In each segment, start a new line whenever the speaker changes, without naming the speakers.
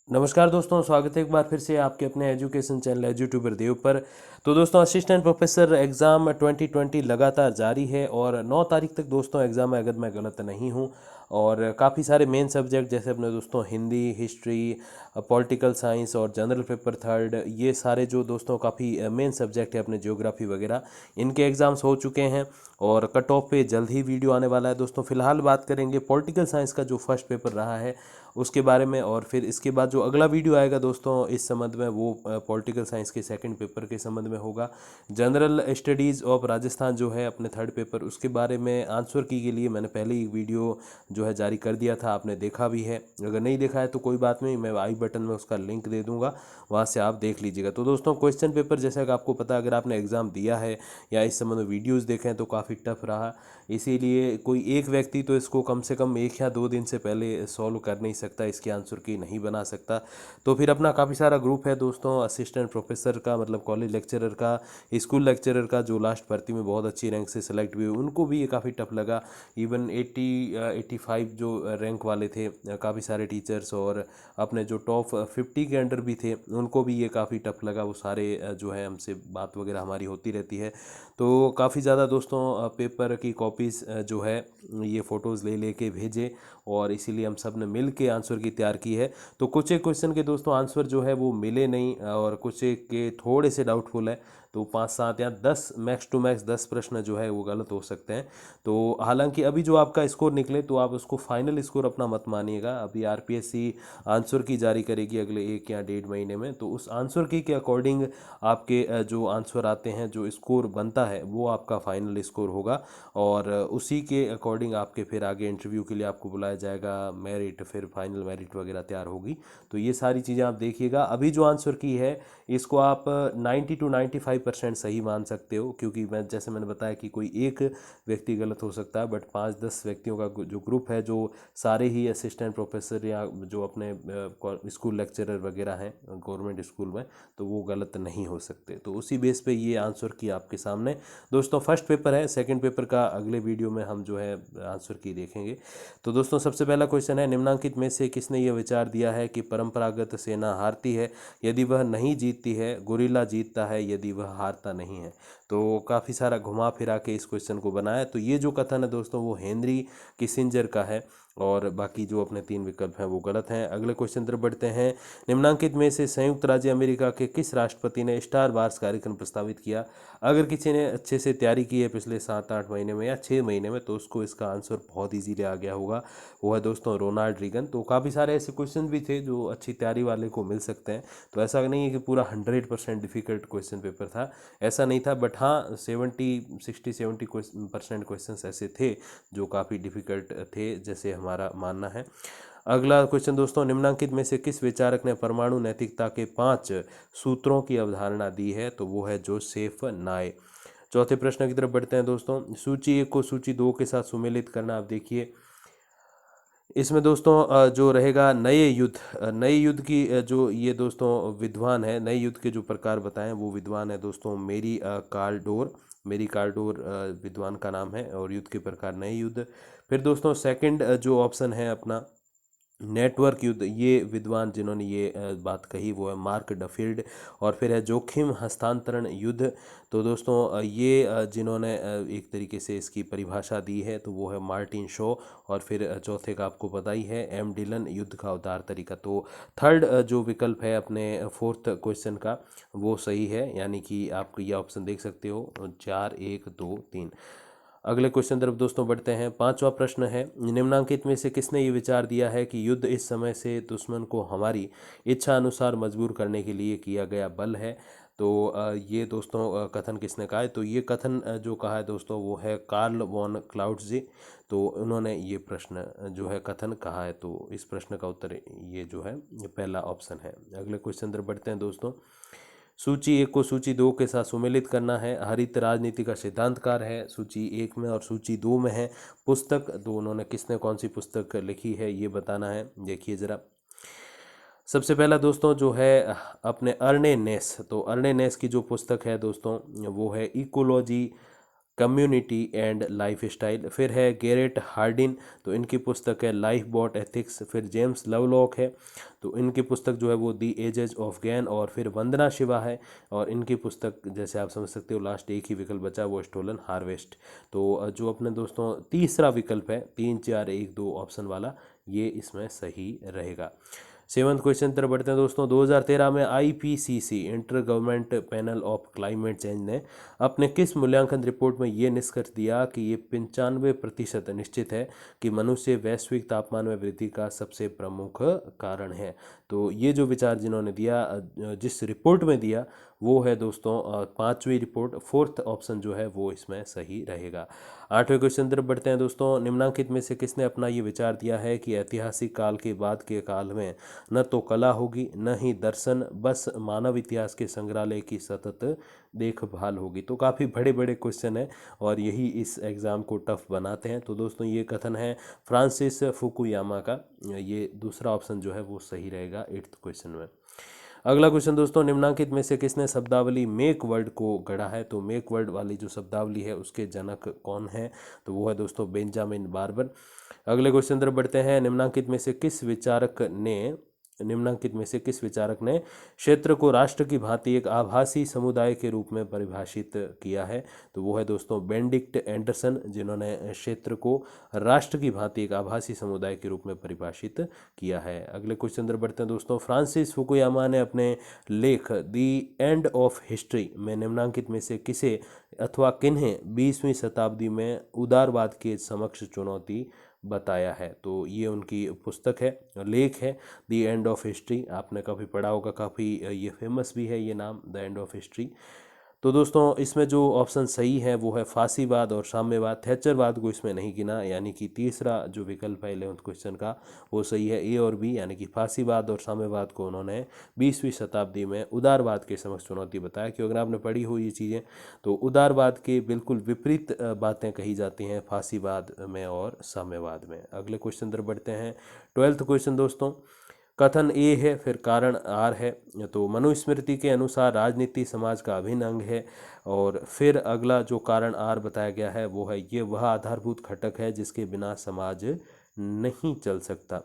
नमस्कार दोस्तों, स्वागत है एक बार फिर से आपके अपने एजुकेशन चैनल एजुट्यूबर देव पर। तो दोस्तों, असिस्टेंट प्रोफेसर एग्ज़ाम 2020 लगातार जारी है और 9 तारीख तक दोस्तों एग्ज़ाम है, अगर मैं गलत नहीं हूँ। और काफ़ी सारे मेन सब्जेक्ट जैसे अपने दोस्तों हिंदी, हिस्ट्री, पॉलिटिकल साइंस और जनरल पेपर थर्ड, ये सारे जो दोस्तों काफ़ी मेन सब्जेक्ट है अपने ज्योग्राफी वगैरह, इनके एग्ज़ाम्स हो चुके हैं और कट ऑफ पे जल्द ही वीडियो आने वाला है दोस्तों। फिलहाल बात करेंगे पॉलिटिकल साइंस का जो फर्स्ट पेपर रहा है उसके बारे में, और फिर इसके बाद जो अगला वीडियो आएगा दोस्तों इस संबंध में वो पॉलिटिकल साइंस के सेकंड पेपर के संबंध में होगा। जनरल स्टडीज़ ऑफ राजस्थान जो है अपने थर्ड पेपर, उसके बारे में आंसर की के लिए मैंने पहले ही वीडियो जो है जारी कर दिया था, आपने देखा भी है। अगर नहीं देखा है तो कोई बात नहीं, मैं आई बटन में उसका लिंक दे दूंगा, वहाँ से आप देख लीजिएगा। तो दोस्तों, क्वेश्चन पेपर जैसा कि आपको पता है, अगर आपने एग्ज़ाम दिया है या इस संबंध में वीडियोज़ देखे हैं तो काफ़ी टफ रहा। इसीलिए कोई एक व्यक्ति तो इसको कम से कम 1 या 2 दिन से पहले सॉल्व कर नहीं सकता, इसकी आंसर की नहीं बना सकता। तो फिर अपना काफ़ी सारा ग्रुप है दोस्तों, असिस्टेंट प्रोफेसर का मतलब कॉलेज लेक्चरर का, स्कूल लेक्चरर का, जो लास्ट भर्ती में बहुत अच्छी रैंक से सेलेक्ट हुए, उनको भी ये काफ़ी टफ लगा। इवन 85 जो रैंक वाले थे, काफ़ी सारे टीचर्स और अपने जो टॉप 50 के अंडर भी थे, उनको भी ये काफ़ी टफ लगा। वो सारे जो है हमसे बात वगैरह हमारी होती रहती है। तो काफ़ी ज़्यादा दोस्तों पेपर की कॉपीज़ जो है ये फ़ोटोज़ ले लेके भेजे, और इसीलिए हम सब ने मिल के आंसर की तैयार की है। तो कुछ एक क्वेश्चन के दोस्तों आंसर जो है वो मिले नहीं, और कुछ एक के थोड़े से डाउटफुल है। तो 5 7 या 10 मैक्स टू मैक्स 10 प्रश्न जो है वो गलत हो सकते हैं। तो हालांकि अभी जो आपका स्कोर निकले तो आप उसको फाइनल स्कोर अपना मत मानिएगा। अभी आरपीएससी आंसर की जारी करेगी अगले 1 या 1.5 महीने में, तो उस आंसर की के अकॉर्डिंग आपके जो आंसर आते हैं, जो स्कोर बनता है वो आपका फाइनल स्कोर होगा। और उसी के अकॉर्डिंग आपके फिर आगे इंटरव्यू के लिए आपको बुलाया जाएगा, मेरिट, फिर फाइनल मेरिट वगैरह तैयार होगी। तो ये सारी चीज़ें आप देखिएगा। अभी जो आंसर की है इसको आप 90 to 95% सही मान सकते हो, क्योंकि मैंने बताया कि कोई एक व्यक्ति गलत हो सकता है, बट 5 10 व्यक्तियों का जो ग्रुप है, जो सारे ही असिस्टेंट प्रोफेसर या जो अपने स्कूल लेक्चरर वगैरह हैं गवर्नमेंट स्कूल में, तो वो गलत नहीं हो सकते। तो उसी बेस पे ये आंसर की आपके सामने दोस्तों फर्स्ट पेपर है। सेकंड पेपर का अगले वीडियो में हम जो है आंसर की देखेंगे। तो दोस्तों, सबसे पहला क्वेश्चन है, निम्नांकित में से किसने यह विचार दिया है कि परंपरागत सेना हारती है यदि वह नहीं जीतती है, गुरिल्ला जीतता है यदि वह हारता नहीं है। तो काफ़ी सारा घुमा फिरा के इस क्वेश्चन को बनाया। तो ये जो कथन है दोस्तों वो हेनरी किसिंजर का है, और बाकी जो अपने 3 विकल्प हैं वो गलत हैं। अगले क्वेश्चन तरफ बढ़ते हैं। निम्नांकित में से संयुक्त राज्य अमेरिका के किस राष्ट्रपति ने स्टार वार्स कार्यक्रम प्रस्तावित किया? अगर किसी ने अच्छे से तैयारी की है पिछले 7 8 महीने में या 6 महीने में, तो उसको इसका आंसर बहुत ईजीली आ गया होगा। वो है दोस्तों रोनाल्ड रीगन। तो काफ़ी सारे ऐसे क्वेश्चन भी थे जो अच्छी तैयारी वाले को मिल सकते हैं। तो ऐसा नहीं है कि पूरा 100% डिफिकल्ट क्वेश्चन पेपर था, ऐसा नहीं था। बट हाँ, 70 60 70% क्वेश्चन ऐसे थे जो काफ़ी डिफिकल्ट थे, जैसे हमारा मानना है। अगला क्वेश्चन दोस्तों, निम्नांकित में से किस विचारक ने परमाणु नैतिकता के 5 सूत्रों की अवधारणा दी है? तो वो है जोसेफ नाय। चौथे प्रश्न की तरफ बढ़ते हैं दोस्तों। सूची 1 को सूची 2 के साथ सुमेलित करना। आप देखिए इसमें दोस्तों जो रहेगा नए युद्ध की जो ये दोस्तों विद्वान है, नए युद्ध के जो प्रकार बताएं वो विद्वान है दोस्तों मेरी कार्डोर विद्वान का नाम है, और युद्ध के प्रकार नए युद्ध। फिर दोस्तों सेकंड जो ऑप्शन है अपना नेटवर्क युद्ध, ये विद्वान जिन्होंने ये बात कही वो है मार्क डफील्ड। और फिर है जोखिम हस्तांतरण युद्ध। तो दोस्तों ये जिन्होंने एक तरीके से इसकी परिभाषा दी है तो वो है मार्टिन शॉ। और फिर चौथे का आपको पता ही है एम डिलन, युद्ध का उदार तरीका। तो थर्ड जो विकल्प है अपने फोर्थ क्वेश्चन का वो सही है, यानी कि आप ये ऑप्शन देख सकते हो 4 1 2 3। अगले क्वेश्चन तरफ दोस्तों बढ़ते हैं। पांचवा प्रश्न है, निम्नांकित में से किसने ये विचार दिया है कि युद्ध इस समय से दुश्मन को हमारी इच्छा अनुसार मजबूर करने के लिए किया गया बल है? तो ये दोस्तों कथन किसने कहा है? तो ये कथन जो कहा है दोस्तों वो है कार्ल वॉन क्लाउटजी। तो उन्होंने ये प्रश्न जो है कथन कहा है। तो इस प्रश्न का उत्तर ये जो है ये पहला ऑप्शन है। अगले क्वेश्चन तरफ बढ़ते हैं दोस्तों। सूची 1 को सूची 2 के साथ सुमेलित करना है। हरित राजनीति का सिद्धांतकार है सूची 1 में, और सूची 2 में है पुस्तक। तो उन्होंने किसने कौन सी पुस्तक लिखी है ये बताना है। देखिए ज़रा, सबसे पहला दोस्तों जो है अपने अर्ने नेस। तो अर्ने नेस की जो पुस्तक है दोस्तों वो है ecology community and life style. फिर है गैरेट हार्डिन, तो इनकी पुस्तक है लाइफ बोट एथिक्स। फिर जेम्स लवलॉक है, तो इनकी पुस्तक जो है वो दी एजेस ऑफ गैन। और फिर वंदना शिवा है, और इनकी पुस्तक जैसे आप समझ सकते हो लास्ट एक ही विकल्प बचा, वो स्टोलन हार्वेस्ट। तो जो अपने दोस्तों तीसरा विकल्प है 3 4 1 2 ऑप्शन वाला, ये इसमें सही रहेगा। 7वां क्वेश्चन तरफ बढ़ते हैं दोस्तों। 2013 में IPCC inter government panel of climate change ने अपने किस मूल्यांकन रिपोर्ट में ये निष्कर्ष दिया कि ये 95% निश्चित है कि मनुष्य वैश्विक तापमान में वृद्धि का सबसे प्रमुख कारण है। तो ये जो विचार जिन्होंने दिया, जिस रिपोर्ट में दिया, वो है दोस्तों 5वीं रिपोर्ट। 4th ऑप्शन जो है वो इसमें सही रहेगा। 8वें क्वेश्चन तरफ बढ़ते हैं दोस्तों। निम्नलिखित में से किसने अपना ये विचार दिया है कि ऐतिहासिक काल के बाद के काल में न तो कला होगी, न ही दर्शन, बस मानव इतिहास के संग्रहालय की सतत देखभाल होगी। तो काफ़ी बड़े बड़े क्वेश्चन हैं और यही इस एग्ज़ाम को टफ बनाते हैं। तो दोस्तों ये कथन है फ्रांसिस फुकुयामा का। ये दूसरा ऑप्शन जो है वो सही रहेगा 8th क्वेश्चन में। अगला क्वेश्चन दोस्तों, निम्नलिखित में से किसने शब्दावली मेक वर्ड को गढ़ा है? तो मेक वर्ड वाली जो शब्दावली है उसके जनक कौन है? तो वो है दोस्तों बेंजामिन बार्बर। अगले क्वेश्चन तरफ बढ़ते हैं। निम्नलिखित में से किस विचारक ने क्षेत्र को राष्ट्र की भांति एक आभासी समुदाय के रूप में परिभाषित किया है? तो वो है दोस्तों बेनेडिक्ट एंडरसन, जिन्होंने क्षेत्र को राष्ट्र की भांति एक आभासी समुदाय के रूप में परिभाषित किया है। अगले क्वेश्चन तरफ बढ़ते हैं दोस्तों। फ्रांसिस फुकुयामा ने अपने लेख द एंड ऑफ हिस्ट्री में निम्नलिखित में से किसे अथवा किन्हें 20वीं शताब्दी में उदारवाद के समक्ष चुनौती बताया है? तो ये उनकी पुस्तक है, लेख है द एंड ऑफ हिस्ट्री। आपने काफ़ी पढ़ा होगा, काफ़ी ये फेमस भी है ये नाम, द एंड ऑफ हिस्ट्री। तो दोस्तों इसमें जो ऑप्शन सही है वो है फासीवाद और साम्यवाद। थैचरवाद को इसमें नहीं गिना, यानी कि तीसरा जो विकल्प है 11th क्वेश्चन का वो सही है, ए और बी, यानी कि फासीवाद और साम्यवाद को उन्होंने 20वीं शताब्दी में उदारवाद के समक्ष चुनौती बताया। क्योंकि अगर आपने पढ़ी हो ये चीज़ें तो उदारवाद के बिल्कुल विपरीत बातें कही जाती हैं फासीवाद में और साम्यवाद में। अगले क्वेश्चन तरफ बढ़ते हैं। 12th क्वेश्चन दोस्तों, कथन ए है, फिर कारण आर है। तो मनुस्मृति के अनुसार राजनीति समाज का अभिन्न अंग है। और फिर अगला जो कारण आर बताया गया है वो है ये वह आधारभूत घटक है जिसके बिना समाज नहीं चल सकता।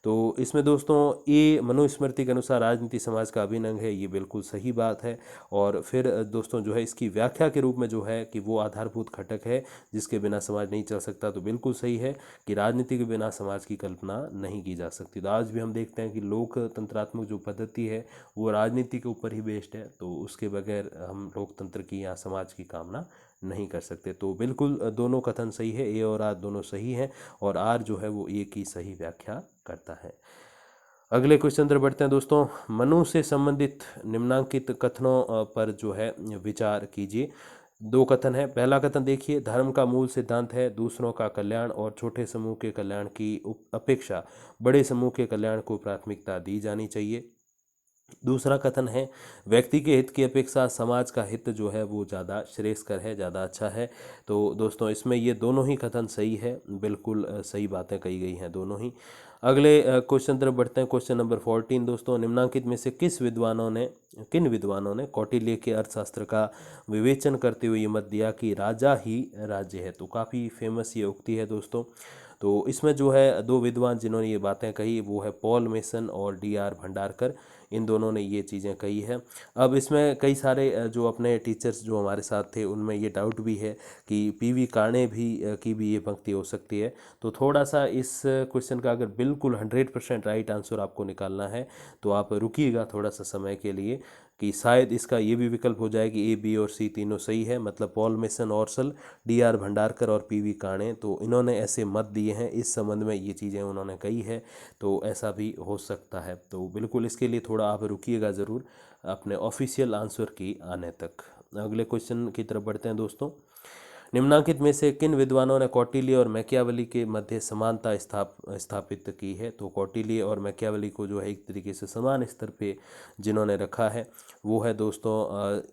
तो इसमें दोस्तों ए मनुस्मृति के अनुसार राजनीति समाज का अभिन्न अंग है, ये बिल्कुल सही बात है। और फिर दोस्तों जो है इसकी व्याख्या के रूप में जो है कि वो आधारभूत घटक है जिसके बिना समाज नहीं चल सकता, तो बिल्कुल सही है कि राजनीति के बिना समाज की कल्पना नहीं की जा सकती। तो आज भी हम देखते हैं कि लोकतंत्रात्मक जो पद्धति है वो राजनीति के ऊपर ही बेस्ड है, तो उसके बगैर हम लोकतंत्र की या समाज की कामना नहीं कर सकते। तो बिल्कुल दोनों कथन सही है, ए और आर दोनों सही हैं, और आर जो है वो ए की सही व्याख्या करता है। अगले क्वेश्चन तरफ बढ़ते हैं दोस्तों। मनु से संबंधित निम्नांकित कथनों पर जो है विचार कीजिए। 2 कथन है। पहला कथन देखिए, धर्म का मूल सिद्धांत है दूसरों का कल्याण और छोटे समूह के कल्याण की अपेक्षा बड़े समूह के कल्याण को प्राथमिकता दी जानी चाहिए। दूसरा कथन है, व्यक्ति के हित की अपेक्षा समाज का हित जो है वो ज़्यादा श्रेयस्कर है, ज़्यादा अच्छा है। तो दोस्तों इसमें ये दोनों ही कथन सही है, बिल्कुल सही बातें कही गई हैं दोनों ही। अगले क्वेश्चन तरफ बढ़ते हैं। क्वेश्चन नंबर 14 दोस्तों, निम्नलिखित में से किन विद्वानों ने कौटिल्य के अर्थशास्त्र का विवेचन करते हुए ये मत दिया कि राजा ही राज्य है? तो काफ़ी फेमस ये उक्ति है दोस्तों। तो इसमें जो है 2 विद्वान जिन्होंने ये बातें कही वो है पॉल मेसन और DR भंडारकर। इन दोनों ने ये चीज़ें कही है। अब इसमें कई सारे जो अपने टीचर्स जो हमारे साथ थे उनमें ये डाउट भी है कि PV काणे की भी ये पंक्ति हो सकती है। तो थोड़ा सा इस क्वेश्चन का अगर बिल्कुल 100% राइट आंसर आपको निकालना है तो आप रुकिएगा थोड़ा सा समय के लिए, कि शायद इसका ये भी विकल्प हो जाए कि A, B और C तीनों सही है। मतलब पॉल मेसन, ऑर्सल, DR भंडारकर और PV काणे, तो इन्होंने ऐसे मत दिए हैं, इस संबंध में ये चीज़ें उन्होंने कही है, तो ऐसा भी हो सकता है। तो बिल्कुल इसके लिए थोड़ा आप रुकिएगा ज़रूर अपने ऑफिशियल आंसर की आने तक। अगले क्वेश्चन की तरफ बढ़ते हैं दोस्तों। निम्नलिखित में से किन विद्वानों ने कौटिल्य और मैकियावेली के मध्य समानता स्थापित की है? तो कौटिल्य और मैकियावेली को जो है एक तरीके से समान स्तर पे जिन्होंने रखा है वो है दोस्तों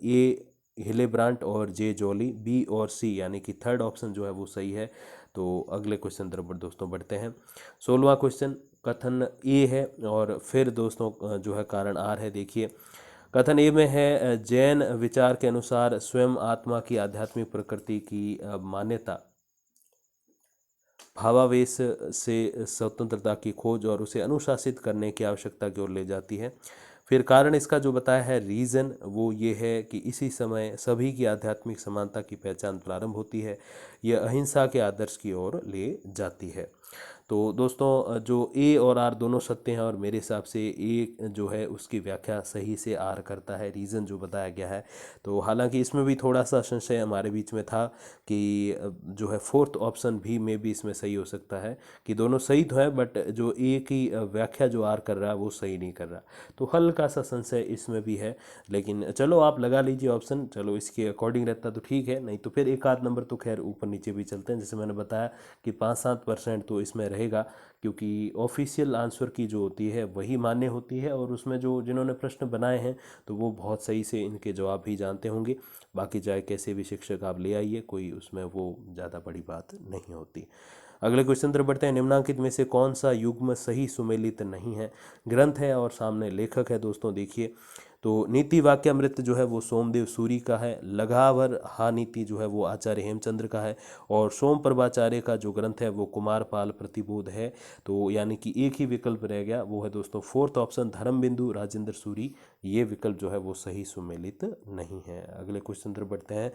ए हिलेब्रांट और जे जॉली। B और C यानी कि 3rd ऑप्शन जो है वो सही है। तो अगले क्वेश्चन तरफ दोस्तों बढ़ते हैं। 16वां क्वेश्चन, कथन ए है और फिर दोस्तों जो है कारण आर है। देखिए, कथन ए में है जैन विचार के अनुसार स्वयं आत्मा की आध्यात्मिक प्रकृति की मान्यता भावावेश से स्वतंत्रता की खोज और उसे अनुशासित करने की आवश्यकता की ओर ले जाती है। फिर कारण इसका जो बताया है रीज़न वो ये है कि इसी समय सभी की आध्यात्मिक समानता की पहचान प्रारंभ होती है। यह अहिंसा के आदर्श की ओर ले जाती है। तो दोस्तों जो ए और आर दोनों सत्य हैं और मेरे हिसाब से ए जो है उसकी व्याख्या सही से आर करता है, रीज़न जो बताया गया है। तो हालांकि इसमें भी थोड़ा सा संशय हमारे बीच में था कि जो है फोर्थ ऑप्शन भी में भी इसमें सही हो सकता है कि दोनों सही तो है, बट जो ए की व्याख्या जो आर कर रहा है वो सही नहीं कर रहा। तो हल्का सा संशय इसमें भी है, लेकिन चलो आप लगा लीजिए ऑप्शन, चलो इसके अकॉर्डिंग रहता तो ठीक है, नहीं तो फिर एक आध नंबर तो खैर ऊपर नीचे भी चलते हैं। जैसे मैंने बताया कि 5-7% तो इसमें रहेगा, क्योंकि ऑफिशियल आंसर की जो होती है वही मान्य होती है और उसमें जो जिन्होंने प्रश्न बनाए हैं तो वो बहुत सही से इनके जवाब भी जानते होंगे। बाकी चाहे कैसे भी शिक्षक आप ले आइए, कोई उसमें वो ज़्यादा बड़ी बात नहीं होती। अगले क्वेश्चन तरफ बढ़ते हैं। निम्नांकित में से कौन सा युग्म सही सुमेलित नहीं है? ग्रंथ है और सामने लेखक है। दोस्तों देखिए, तो नीति वाक्यामृत जो है वो सोमदेव सूरी का है, लघावर हा नीति जो है वो आचार्य हेमचंद्र का है, और सोम प्रभाचार्य का जो ग्रंथ है वो कुमारपाल प्रतिबोध है। तो यानी कि एक ही विकल्प रह गया, वो है दोस्तों फोर्थ ऑप्शन धर्मबिंदु राजेंद्र सूरी। ये विकल्प जो है वो सही सुमेलित नहीं है। अगले क्वेश्चन तरफ बढ़ते हैं।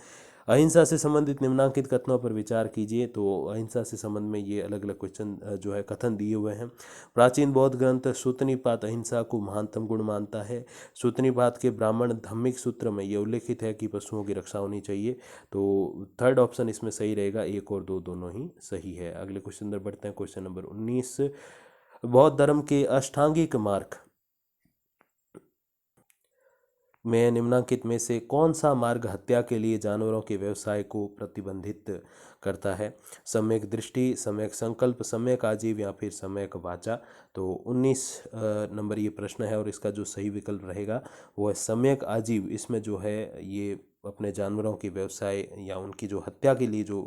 अहिंसा से संबंधित निम्नांकित कथनों पर विचार कीजिए। तो अहिंसा से संबंध में ये अलग अलग क्वेश्चन जो है कथन दिए हुए हैं। प्राचीन बौद्ध ग्रंथ सुतनिपात अहिंसा को महानतम गुण मानता है। सुतनिपात के ब्राह्मण धम्मिक सूत्र में ये उल्लेखित है कि पशुओं की रक्षा होनी चाहिए। तो थर्ड ऑप्शन इसमें सही रहेगा, एक और दो दोनों ही सही है। अगले क्वेश्चन पर बढ़ते हैं। क्वेश्चन नंबर 19, बौद्ध धर्म के अष्टांगिक मार्ग में निम्नांकित में से कौन सा मार्ग हत्या के लिए जानवरों के व्यवसाय को प्रतिबंधित करता है? सम्यक दृष्टि, सम्यक संकल्प, सम्यक आजीव या फिर सम्यक वाचा। तो 19 नंबर ये प्रश्न है और इसका जो सही विकल्प रहेगा वो है सम्यक आजीव। इसमें जो है ये अपने जानवरों के व्यवसाय या उनकी जो हत्या के लिए जो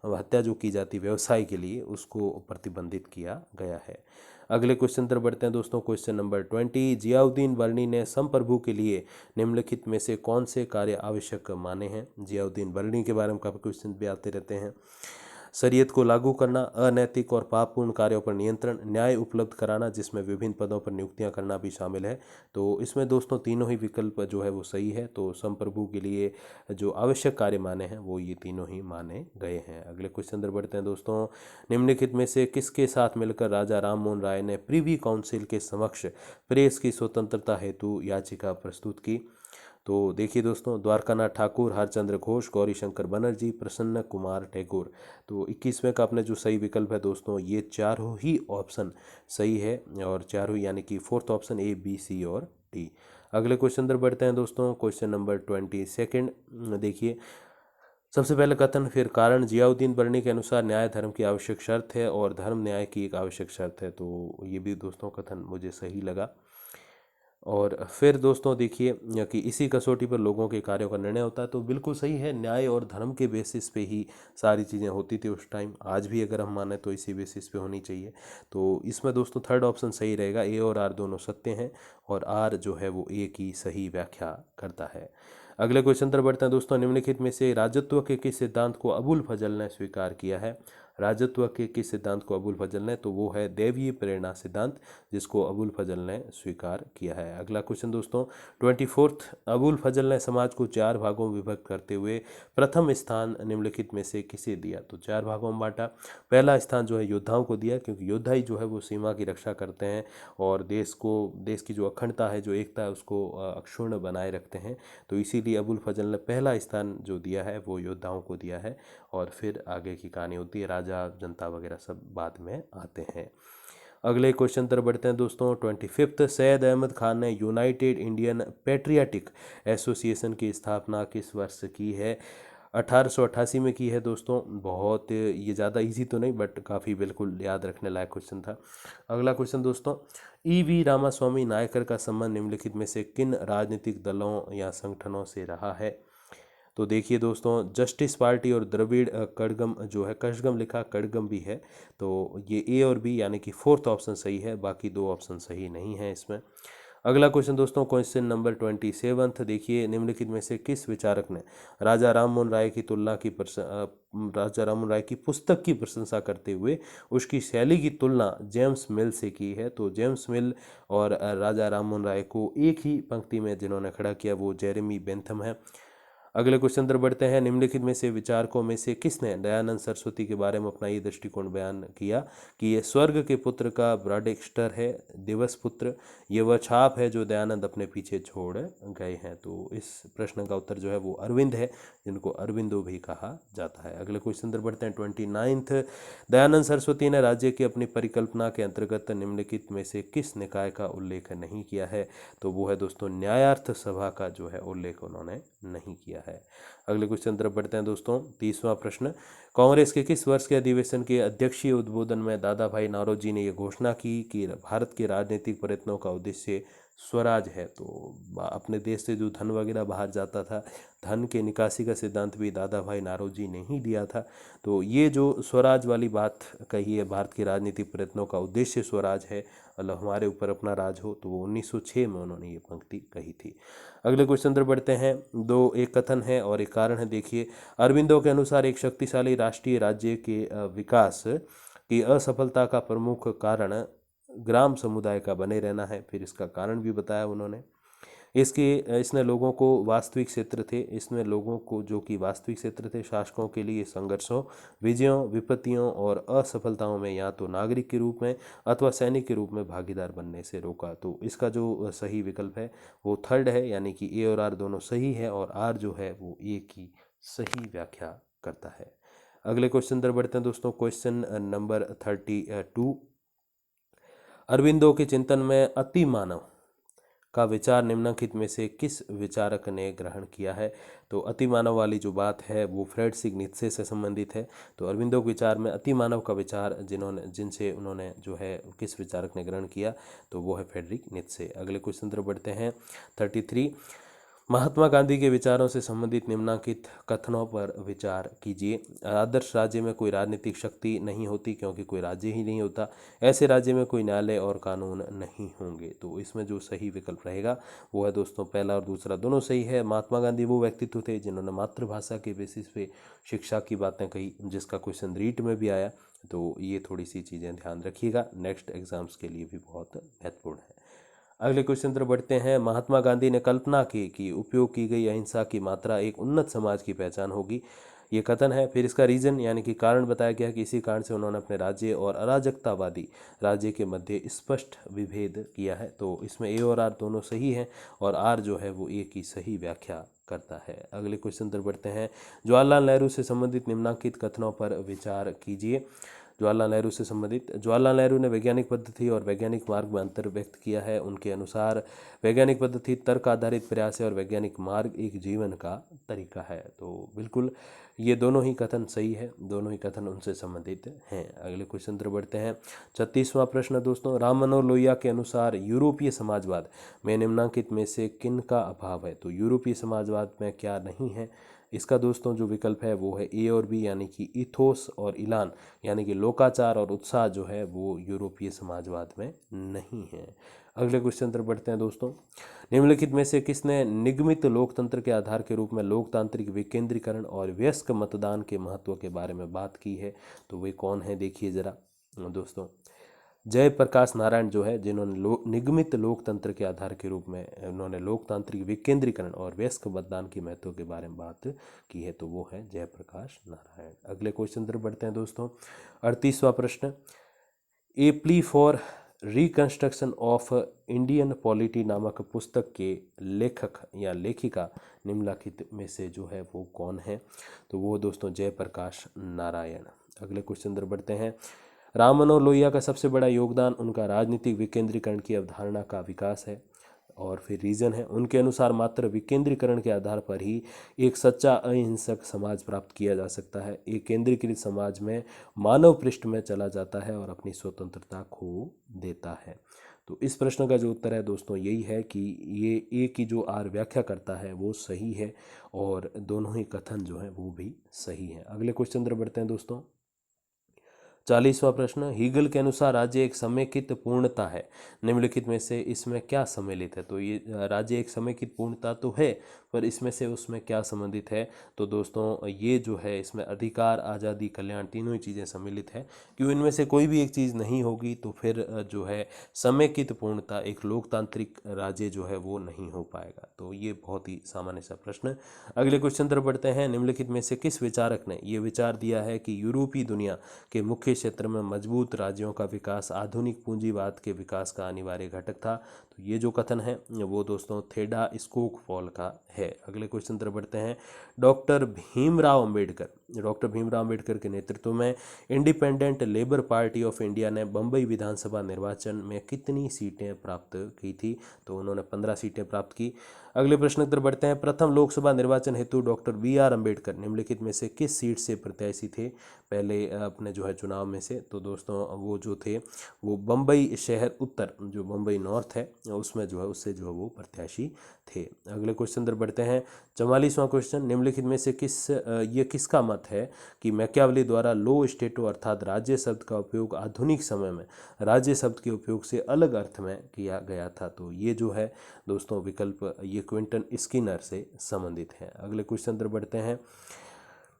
हत्या जो की जाती है व्यवसाय के लिए, उसको प्रतिबंधित किया गया है। अगले क्वेश्चन तरफ बढ़ते हैं दोस्तों। क्वेश्चन नंबर 20, जियाउद्दीन बर्नी ने संप्रभु के लिए निम्नलिखित में से कौन से कार्य आवश्यक माने हैं? जियाउद्दीन बर्नी के बारे में काफ़ी क्वेश्चन भी आते रहते हैं। शरीयत को लागू करना, अनैतिक और पापपूर्ण कार्यों पर नियंत्रण, न्याय उपलब्ध कराना जिसमें विभिन्न पदों पर नियुक्तियां करना भी शामिल है। तो इसमें दोस्तों तीनों ही विकल्प जो है वो सही है। तो संप्रभु के लिए जो आवश्यक कार्य माने हैं वो ये तीनों ही माने गए हैं। अगले क्वेश्चन तरफ बढ़ते हैं दोस्तों। निम्नलिखित में से किसके साथ मिलकर राजा राम मोहन राय ने प्रिवी काउंसिल के समक्ष प्रेस की स्वतंत्रता हेतु याचिका प्रस्तुत की? तो देखिए दोस्तों, द्वारकानाथ ठाकुर, हरचंद्र घोष, गौरीशंकर बनर्जी, प्रसन्न कुमार टैगोर। तो 21वें का अपने जो सही विकल्प है दोस्तों, ये चारों ही ऑप्शन सही है, और चारों यानी कि फोर्थ ऑप्शन ए, बी, सी और डी। अगले क्वेश्चन तरफ बढ़ते हैं दोस्तों। क्वेश्चन नंबर 22 देखिए, सबसे पहले कथन फिर कारण। जियाउद्दीन बर्नी के अनुसार न्याय धर्म की आवश्यक शर्त है और धर्म न्याय की एक आवश्यक शर्त है। तो ये भी दोस्तों कथन मुझे सही लगा। और फिर दोस्तों देखिए कि इसी कसौटी पर लोगों के कार्यों का निर्णय होता है। तो बिल्कुल सही है, न्याय और धर्म के बेसिस पे ही सारी चीज़ें होती थी उस टाइम। आज भी अगर हम माने तो इसी बेसिस पे होनी चाहिए। तो इसमें दोस्तों थर्ड ऑप्शन सही रहेगा, ए और आर दोनों सत्य हैं और आर जो है वो ए की सही व्याख्या करता है। अगले क्वेश्चन पर बढ़ते हैं दोस्तों। निम्नलिखित में से राजत्व के किस सिद्धांत को अबुल फजल ने स्वीकार किया है? राजत्व के किस सिद्धांत को अबुल फजल ने, तो वो है दैवीय प्रेरणा सिद्धांत, जिसको अबुल फजल ने स्वीकार किया है। अगला क्वेश्चन दोस्तों 24, अबुल फजल ने समाज को 4 भागों में विभक्त करते हुए प्रथम स्थान निम्नलिखित में से किसे दिया? तो 4 भागों में बांटा। पहला स्थान जो है योद्धाओं को दिया, क्योंकि योद्धा ही जो है वो सीमा की रक्षा करते हैं और देश की जो अखंडता है, जो एकता है, उसको अक्षुण्ण बनाए रखते हैं। तो इसीलिए अबुल फजल ने पहला स्थान जो दिया है वो योद्धाओं को दिया है, और फिर आगे की कहानी होती है, राजा जनता वगैरह सब बाद में आते हैं। अगले क्वेश्चन तरफ बढ़ते हैं दोस्तों। 25, सैयद अहमद खान ने यूनाइटेड इंडियन पैट्रियाटिक एसोसिएशन की स्थापना किस वर्ष की है? 1888 में की है दोस्तों। बहुत ये ज़्यादा इजी तो नहीं, बट काफ़ी बिल्कुल याद रखने लायक क्वेश्चन था। अगला क्वेश्चन दोस्तों, वी रामास्वामी नायकर का संबंध निम्नलिखित में से किन राजनीतिक दलों या संगठनों से रहा है? तो देखिए दोस्तों, जस्टिस पार्टी और द्रविड़ कड़गम जो है, कशगम लिखा, कड़गम भी है। तो ये ए और बी यानी कि फोर्थ ऑप्शन सही है, बाकी दो ऑप्शन सही नहीं है इसमें। अगला क्वेश्चन दोस्तों, क्वेश्चन नंबर 27 देखिए, निम्नलिखित में से किस विचारक ने राजा राममोहन राय की राजा राममोहन राय की पुस्तक की प्रशंसा करते हुए उसकी शैली की तुलना जेम्स मिल से की है? तो जेम्स मिल और राजा राममोहन राय को एक ही पंक्ति में जिन्होंने खड़ा किया वो जेरेमी बेंथम है। अगले क्वेश्चन तरफ बढ़ते हैं, निम्नलिखित में से विचारकों में से किसने दयानंद सरस्वती के बारे में अपना ये दृष्टिकोण बयान किया कि ये स्वर्ग के पुत्र का ब्रॉडेक्स्टर है, दिवस पुत्र, ये वह छाप है जो दयानंद अपने पीछे छोड़ गए हैं? तो इस प्रश्न का उत्तर जो है वो अरविंद है, जिनको अरविंदो भी कहा जाता है। अगले क्वेश्चन तरफ बढ़ते हैं, 29th, दयानंद सरस्वती ने राज्य की अपनी परिकल्पना के अंतर्गत निम्नलिखित में से किस निकाय का उल्लेख नहीं किया है? तो वो है दोस्तों न्यायार्थ सभा का जो है उल्लेख उन्होंने नहीं किया है। अगले क्वेश्चन तरफ बढ़ते हैं दोस्तों, 30वां प्रश्न, कांग्रेस के किस वर्ष के अधिवेशन के अध्यक्षीय उद्बोधन में दादा भाई नारोजी ने यह घोषणा की कि भारत के राजनीतिक प्रयत्नों का उद्देश्य स्वराज है? तो अपने देश से जो धन वगैरह बाहर जाता था, धन के निकासी का सिद्धांत भी दादा भाई नारोजी ने ही दिया था। तो ये जो स्वराज वाली बात कही है, भारत के राजनीतिक प्रयत्नों का उद्देश्य स्वराज है, मतलब हमारे ऊपर अपना राज हो, तो वो 1906 में उन्होंने ये पंक्ति कही थी। अगले क्वेश्चन तरफ बढ़ते हैं, एक कथन है और एक कारण है। देखिए, अरविंदो के अनुसार एक शक्तिशाली राष्ट्रीय राज्य के विकास की असफलता का प्रमुख कारण ग्राम समुदाय का बने रहना है। फिर इसका कारण भी बताया उन्होंने। इसने लोगों को वास्तविक क्षेत्र थे, इसमें लोगों को जो कि वास्तविक क्षेत्र थे, शासकों के लिए संघर्षों, विजयों, विपत्तियों और असफलताओं में या तो नागरिक के रूप में अथवा सैनिक के रूप में भागीदार बनने से रोका। तो इसका जो सही विकल्प है वो थर्ड है, यानी कि ए और आर दोनों सही है और आर जो है वो ए की सही व्याख्या करता है। अगले क्वेश्चन तरफ बढ़ते हैं दोस्तों, क्वेश्चन नंबर 32, अरविंदो के चिंतन में अति मानव का विचार निम्नलिखित में से किस विचारक ने ग्रहण किया है? तो अतिमानव वाली जो बात है वो फ्रेडरिक नीत्शे से संबंधित है। तो अरविंदो के विचार में अतिमानव का विचार जिनसे उन्होंने जो है किस विचारक ने ग्रहण किया? तो वो है फ्रेडरिक नीत्शे। अगले क्वेश्चन तरफ बढ़ते हैं, 33, महात्मा गांधी के विचारों से संबंधित निम्नलिखित कथनों पर विचार कीजिए। आदर्श राज्य में कोई राजनीतिक शक्ति नहीं होती क्योंकि कोई राज्य ही नहीं होता। ऐसे राज्य में कोई न्यायालय और कानून नहीं होंगे। तो इसमें जो सही विकल्प रहेगा वो है दोस्तों पहला और दूसरा दोनों सही है। महात्मा गांधी वो व्यक्तित्व थे जिन्होंने मातृभाषा के बेसिस पे शिक्षा की बातें कही, जिसका क्वेश्चन रीट में भी आया। तो ये थोड़ी सी चीज़ें ध्यान रखिएगा, नेक्स्ट एग्जाम्स के लिए भी बहुत महत्वपूर्ण है। अगले क्वेश्चन तरफ बढ़ते हैं, महात्मा गांधी ने कल्पना की कि उपयोग की गई अहिंसा की मात्रा एक उन्नत समाज की पहचान होगी। ये कथन है। फिर इसका रीजन यानी कि कारण बताया गया कि इसी कारण से उन्होंने अपने राज्य और अराजकतावादी राज्य के मध्य स्पष्ट विभेद किया है। तो इसमें ए और आर दोनों सही हैं और आर जो है वो ए की सही व्याख्या करता है। अगले क्वेश्चन तरफ बढ़ते हैं, जवाहरलाल नेहरू से संबंधित निम्नलिखित कथनों पर विचार कीजिए। जवाहरलाल नेहरू ने वैज्ञानिक पद्धति और वैज्ञानिक मार्ग में अंतर व्यक्त किया है। उनके अनुसार वैज्ञानिक पद्धति तर्क आधारित प्रयास है और वैज्ञानिक मार्ग एक जीवन का तरीका है। तो बिल्कुल ये दोनों ही कथन सही है, दोनों ही कथन उनसे संबंधित हैं। अगले क्वेश्चन तरफ बढ़ते हैं, 36वां प्रश्न दोस्तों, राम मनोहर लोहिया के अनुसार यूरोपीय समाजवाद में निम्नलिखित में से किन का अभाव है? तो यूरोपीय समाजवाद में क्या नहीं है? इसका दोस्तों जो विकल्प है वो है ए और बी, यानी कि इथोस और इलान, यानी कि लोकाचार और उत्साह जो है वो यूरोपीय समाजवाद में नहीं है। अगले क्वेश्चन तरफ बढ़ते हैं दोस्तों, निम्नलिखित में से किसने निगमित लोकतंत्र के आधार के रूप में लोकतांत्रिक विकेंद्रीकरण और वयस्क मतदान के महत्व के बारे में बात की है? तो वे कौन है, देखिए जरा दोस्तों, जयप्रकाश नारायण जो है, जिन्होंने निगमित लोकतंत्र के आधार के रूप में उन्होंने लोकतांत्रिक विकेंद्रीकरण और वयस्क मतदान के महत्व के बारे में बात की है। तो वो है जयप्रकाश नारायण। अगले क्वेश्चन तरफ बढ़ते हैं दोस्तों, 38वां प्रश्न, a plea for reconstruction of Indian polity नामक पुस्तक के लेखक या लेखिका निम्नलिखित में से जो है वो कौन है? तो वो दोस्तों जयप्रकाश नारायण। अगले क्वेश्चन तरफ बढ़ते हैं, राम मनोहर लोहिया का सबसे बड़ा योगदान उनका राजनीतिक विकेंद्रीकरण की अवधारणा का विकास है। और फिर रीजन है, उनके अनुसार मात्र विकेंद्रीकरण के आधार पर ही एक सच्चा अहिंसक समाज प्राप्त किया जा सकता है। एक केंद्रीकृत समाज में मानव पृष्ठ में चला जाता है और अपनी स्वतंत्रता खो देता है। तो इस प्रश्न का जो उत्तर है दोस्तों यही है कि ये ए की जो आर व्याख्या करता है वो सही है और दोनों ही कथन जो है वो भी सही है। अगले क्वेश्चन तरफ बढ़ते हैं दोस्तों, 40वां प्रश्न, हीगल के अनुसार राज्य एक समेकित पूर्णता है, निम्नलिखित में से इसमें क्या सम्मिलित है? तो ये राज्य एक समेकित पूर्णता तो है, पर इसमें से उसमें क्या संबंधित है? तो दोस्तों ये जो है इसमें अधिकार, आज़ादी, कल्याण तीनों ही चीज़ें सम्मिलित है। क्यों इनमें से कोई भी एक चीज़ नहीं होगी तो फिर जो है समेकित पूर्णता, एक लोकतांत्रिक राज्य जो है वो नहीं हो पाएगा। तो ये बहुत ही सामान्य सा प्रश्न। अगले क्वेश्चन तरफ बढ़ते हैं। निम्नलिखित में से किस विचारक ने ये विचार दिया है कि यूरोपीय दुनिया के मुख्य क्षेत्र में मजबूत राज्यों का विकास आधुनिक पूंजीवाद के विकास का अनिवार्य घटक था? तो ये जो कथन है वो दोस्तों थेडा स्कोकफॉल का है। अगले क्वेश्चन तरफ बढ़ते हैं। डॉक्टर भीमराव अंबेडकर के नेतृत्व में independent labour party of India ने बम्बई विधानसभा निर्वाचन में कितनी सीटें प्राप्त की थी? तो उन्होंने 15 सीटें प्राप्त की। अगले प्रश्न की तरफ बढ़ते हैं। प्रथम लोकसभा निर्वाचन हेतु डॉक्टर BR अम्बेडकर निम्नलिखित में से किस सीट से प्रत्याशी थे पहले अपने जो है चुनाव में से? तो दोस्तों वो जो थे वो बम्बई शहर उत्तर, जो बम्बई नॉर्थ है उसमें जो है उससे जो है वो प्रत्याशी थे। अगले क्वेश्चन तरफ बढ़ते हैं। 44वां क्वेश्चन, निम्नलिखित में से ये किसका मत है कि मैकियावली द्वारा लो स्टेटो अर्थात राज्य शब्द का उपयोग आधुनिक समय में राज्य शब्द के उपयोग से अलग अर्थ में किया गया था? तो ये जो है दोस्तों विकल्प ये क्विंटन स्किनर से संबंधित है। अगले क्वेश्चन तरफ बढ़ते हैं।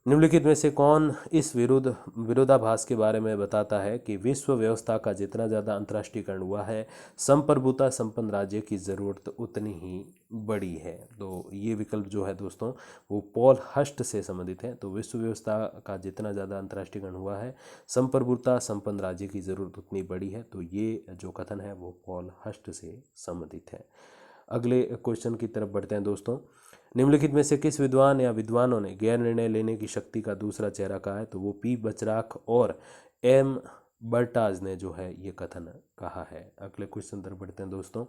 निम्नलिखित में से कौन इस विरोधाभास के बारे में बताता है कि विश्व व्यवस्था का जितना ज़्यादा अंतर्राष्ट्रीयकरण हुआ है, संप्रभुता संपन्न राज्य की ज़रूरत उतनी ही बड़ी है? तो ये विकल्प जो है दोस्तों वो पॉल हस्ट से संबंधित है। तो विश्व व्यवस्था का जितना ज़्यादा अंतर्राष्ट्रीयकरण हुआ है, संप्रभुता संपन्न राज्य की ज़रूरत उतनी बड़ी है। तो ये जो कथन है वो पॉल हस्ट से संबंधित है। अगले क्वेश्चन की तरफ बढ़ते हैं दोस्तों। निम्नलिखित में से किस विद्वान या विद्वानों ने गैर निर्णय लेने की शक्ति का दूसरा चेहरा कहा है? तो वो P बचराख और M बर्टाज ने जो है ये कथन कहा है। अगले क्वेश्चन तरफ बढ़ते हैं दोस्तों।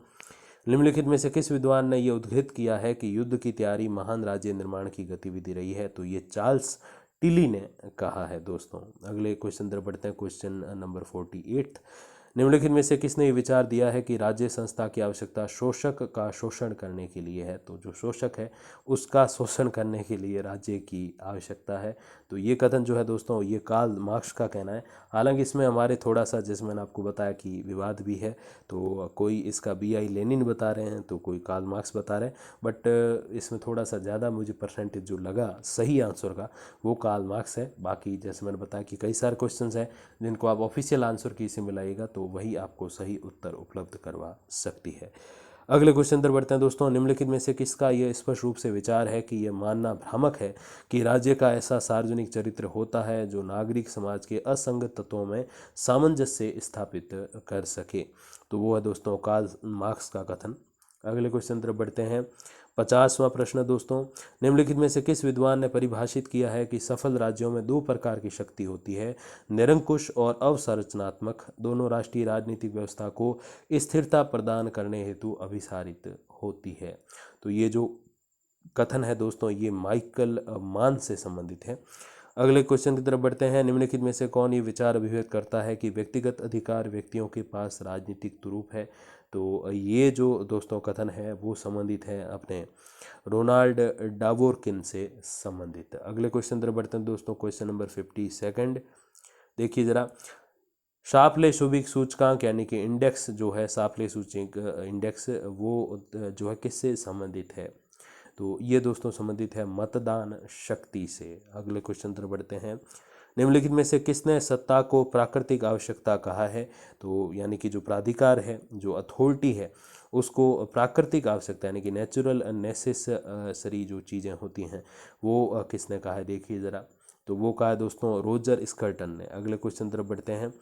निम्नलिखित में से किस विद्वान ने यह उद्धृत किया है कि युद्ध की तैयारी महान राज्य निर्माण की गतिविधि रही है? तो ये चार्ल्स टिली ने कहा है दोस्तों। अगले क्वेश्चन तरफ बढ़ते हैं। Question number 48। निम्नलिखित में से किसने ये विचार दिया है कि राज्य संस्था की आवश्यकता शोषक का शोषण करने के लिए है? तो जो शोषक है उसका शोषण करने के लिए राज्य की आवश्यकता है। तो ये कथन जो है दोस्तों ये कार्ल मार्क्स का कहना है। हालांकि इसमें हमारे थोड़ा सा, जैसे मैंने आपको बताया कि विवाद भी है, तो कोई इसका BI लेनिन बता रहे हैं तो कोई कार्ल मार्क्स बता रहे हैं, बट इसमें थोड़ा सा ज़्यादा मुझे परसेंटेज जो लगा सही आंसर का वो कार्ल मार्क्स है। बाकी जैसे मैंने बताया कि कई सारे क्वेश्चंस हैं जिनको आप ऑफिशियल आंसर की से मिलाइएगा तो वही आपको सही उत्तर उपलब्ध करवा सकती है। अगले क्वेश्चन पर बढ़ते हैं दोस्तों। निम्नलिखित में से किसका यह स्पष्ट रूप से विचार है कि यह मानना भ्रामक है कि राज्य का ऐसा सार्वजनिक चरित्र होता है जो नागरिक समाज के असंगत तत्वों में सामंजस्य स्थापित कर सके? तो वो है दोस्तों कार्ल मार्क्स का कथन। अगले क्वेश्चन तरफ बढ़ते हैं। 50वां प्रश्न दोस्तों। निम्नलिखित में से किस विद्वान ने परिभाषित किया है कि सफल राज्यों में दो प्रकार की शक्ति होती है, निरंकुश और अवसंरचनात्मक, दोनों राष्ट्रीय राजनीतिक व्यवस्था को स्थिरता प्रदान करने हेतु अभिसारित होती है? तो ये जो कथन है दोस्तों ये माइकल मान से संबंधित है। अगले क्वेश्चन की तरफ बढ़ते हैं। निम्नलिखित में से कौन ये विचार अभिव्यक्त करता है कि व्यक्तिगत अधिकार व्यक्तियों के पास राजनीतिक तुरूप है? तो ये जो दोस्तों कथन है वो संबंधित है अपने रोनाल्ड डावोरकिन से संबंधित। अगले क्वेश्चन तरफ बढ़ते हैं दोस्तों। Question number 52। देखिए जरा, शार्पले शुभिक सूचकांक यानी कि इंडेक्स जो है, शार्पले सूचकांक इंडेक्स वो जो है किससे संबंधित है? तो ये दोस्तों संबंधित है मतदान शक्ति से। अगले क्वेश्चन तरफ बढ़ते हैं। निम्नलिखित में से किसने सत्ता को प्राकृतिक आवश्यकता कहा है? तो यानी कि जो प्राधिकार है, जो अथॉरिटी है, उसको प्राकृतिक आवश्यकता यानी कि नेचुरल नेसेसरी जो चीज़ें होती हैं वो किसने कहा है? देखिए ज़रा, तो वो कहा है दोस्तों रोजर स्कर्टन ने। अगले क्वेश्चन तरफ बढ़ते हैं।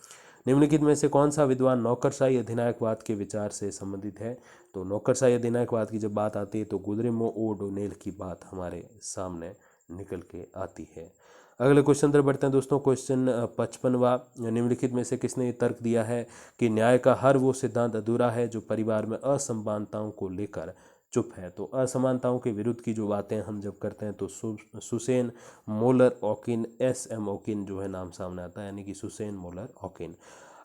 निम्नलिखित में से कौन सा विद्वान नौकरशाही अधिनायकवाद के विचार से संबंधित है? तो नौकरशाही अधिनायकवाद की जब बात आती है तो गुदरेमो ओडोनेल की बात हमारे सामने निकल के आती है। अगले क्वेश्चन तरफ बढ़ते हैं दोस्तों। क्वेश्चन 55वां। निम्नलिखित में से किसने ये तर्क दिया है कि न्याय का हर वो सिद्धांत अधूरा है जो परिवार में असमानताओं को लेकर चुप है? तो असमानताओं के विरुद्ध की जो बातें हम जब करते हैं तो सुसेन मोलर ऑकिन, SM ऑकिन जो है नाम सामने आता है, यानी कि सुसेन मोलर ऑकिन।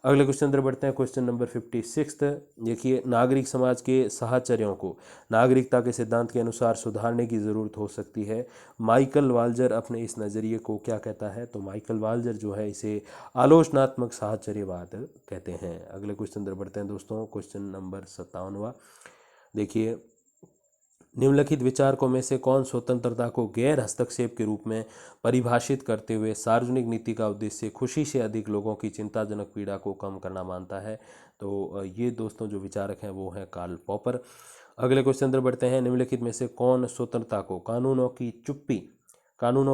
अगले क्वेश्चन अंदर बढ़ते हैं, क्वेश्चन नंबर 56। देखिए, नागरिक समाज के साहचर्यों को नागरिकता के सिद्धांत के अनुसार सुधारने की ज़रूरत हो सकती है। माइकल वाल्जर अपने इस नज़रिए को क्या कहता है? तो माइकल वाल्जर जो है इसे आलोचनात्मक साहचर्यवाद कहते हैं। अगले क्वेश्चन अंदर बढ़ते हैं दोस्तों, क्वेश्चन नंबर 57वां। देखिए, निम्नलिखित विचारकों में से कौन स्वतंत्रता को गैर हस्तक्षेप के रूप में परिभाषित करते हुए सार्वजनिक नीति का उद्देश्य खुशी से अधिक लोगों की चिंताजनक पीड़ा को कम करना मानता है? तो ये दोस्तों जो विचारक हैं वो हैं कार्ल पॉपर। अगले क्वेश्चन अंदर बढ़ते हैं, निम्नलिखित में से कौन स्वतंत्रता को कानूनों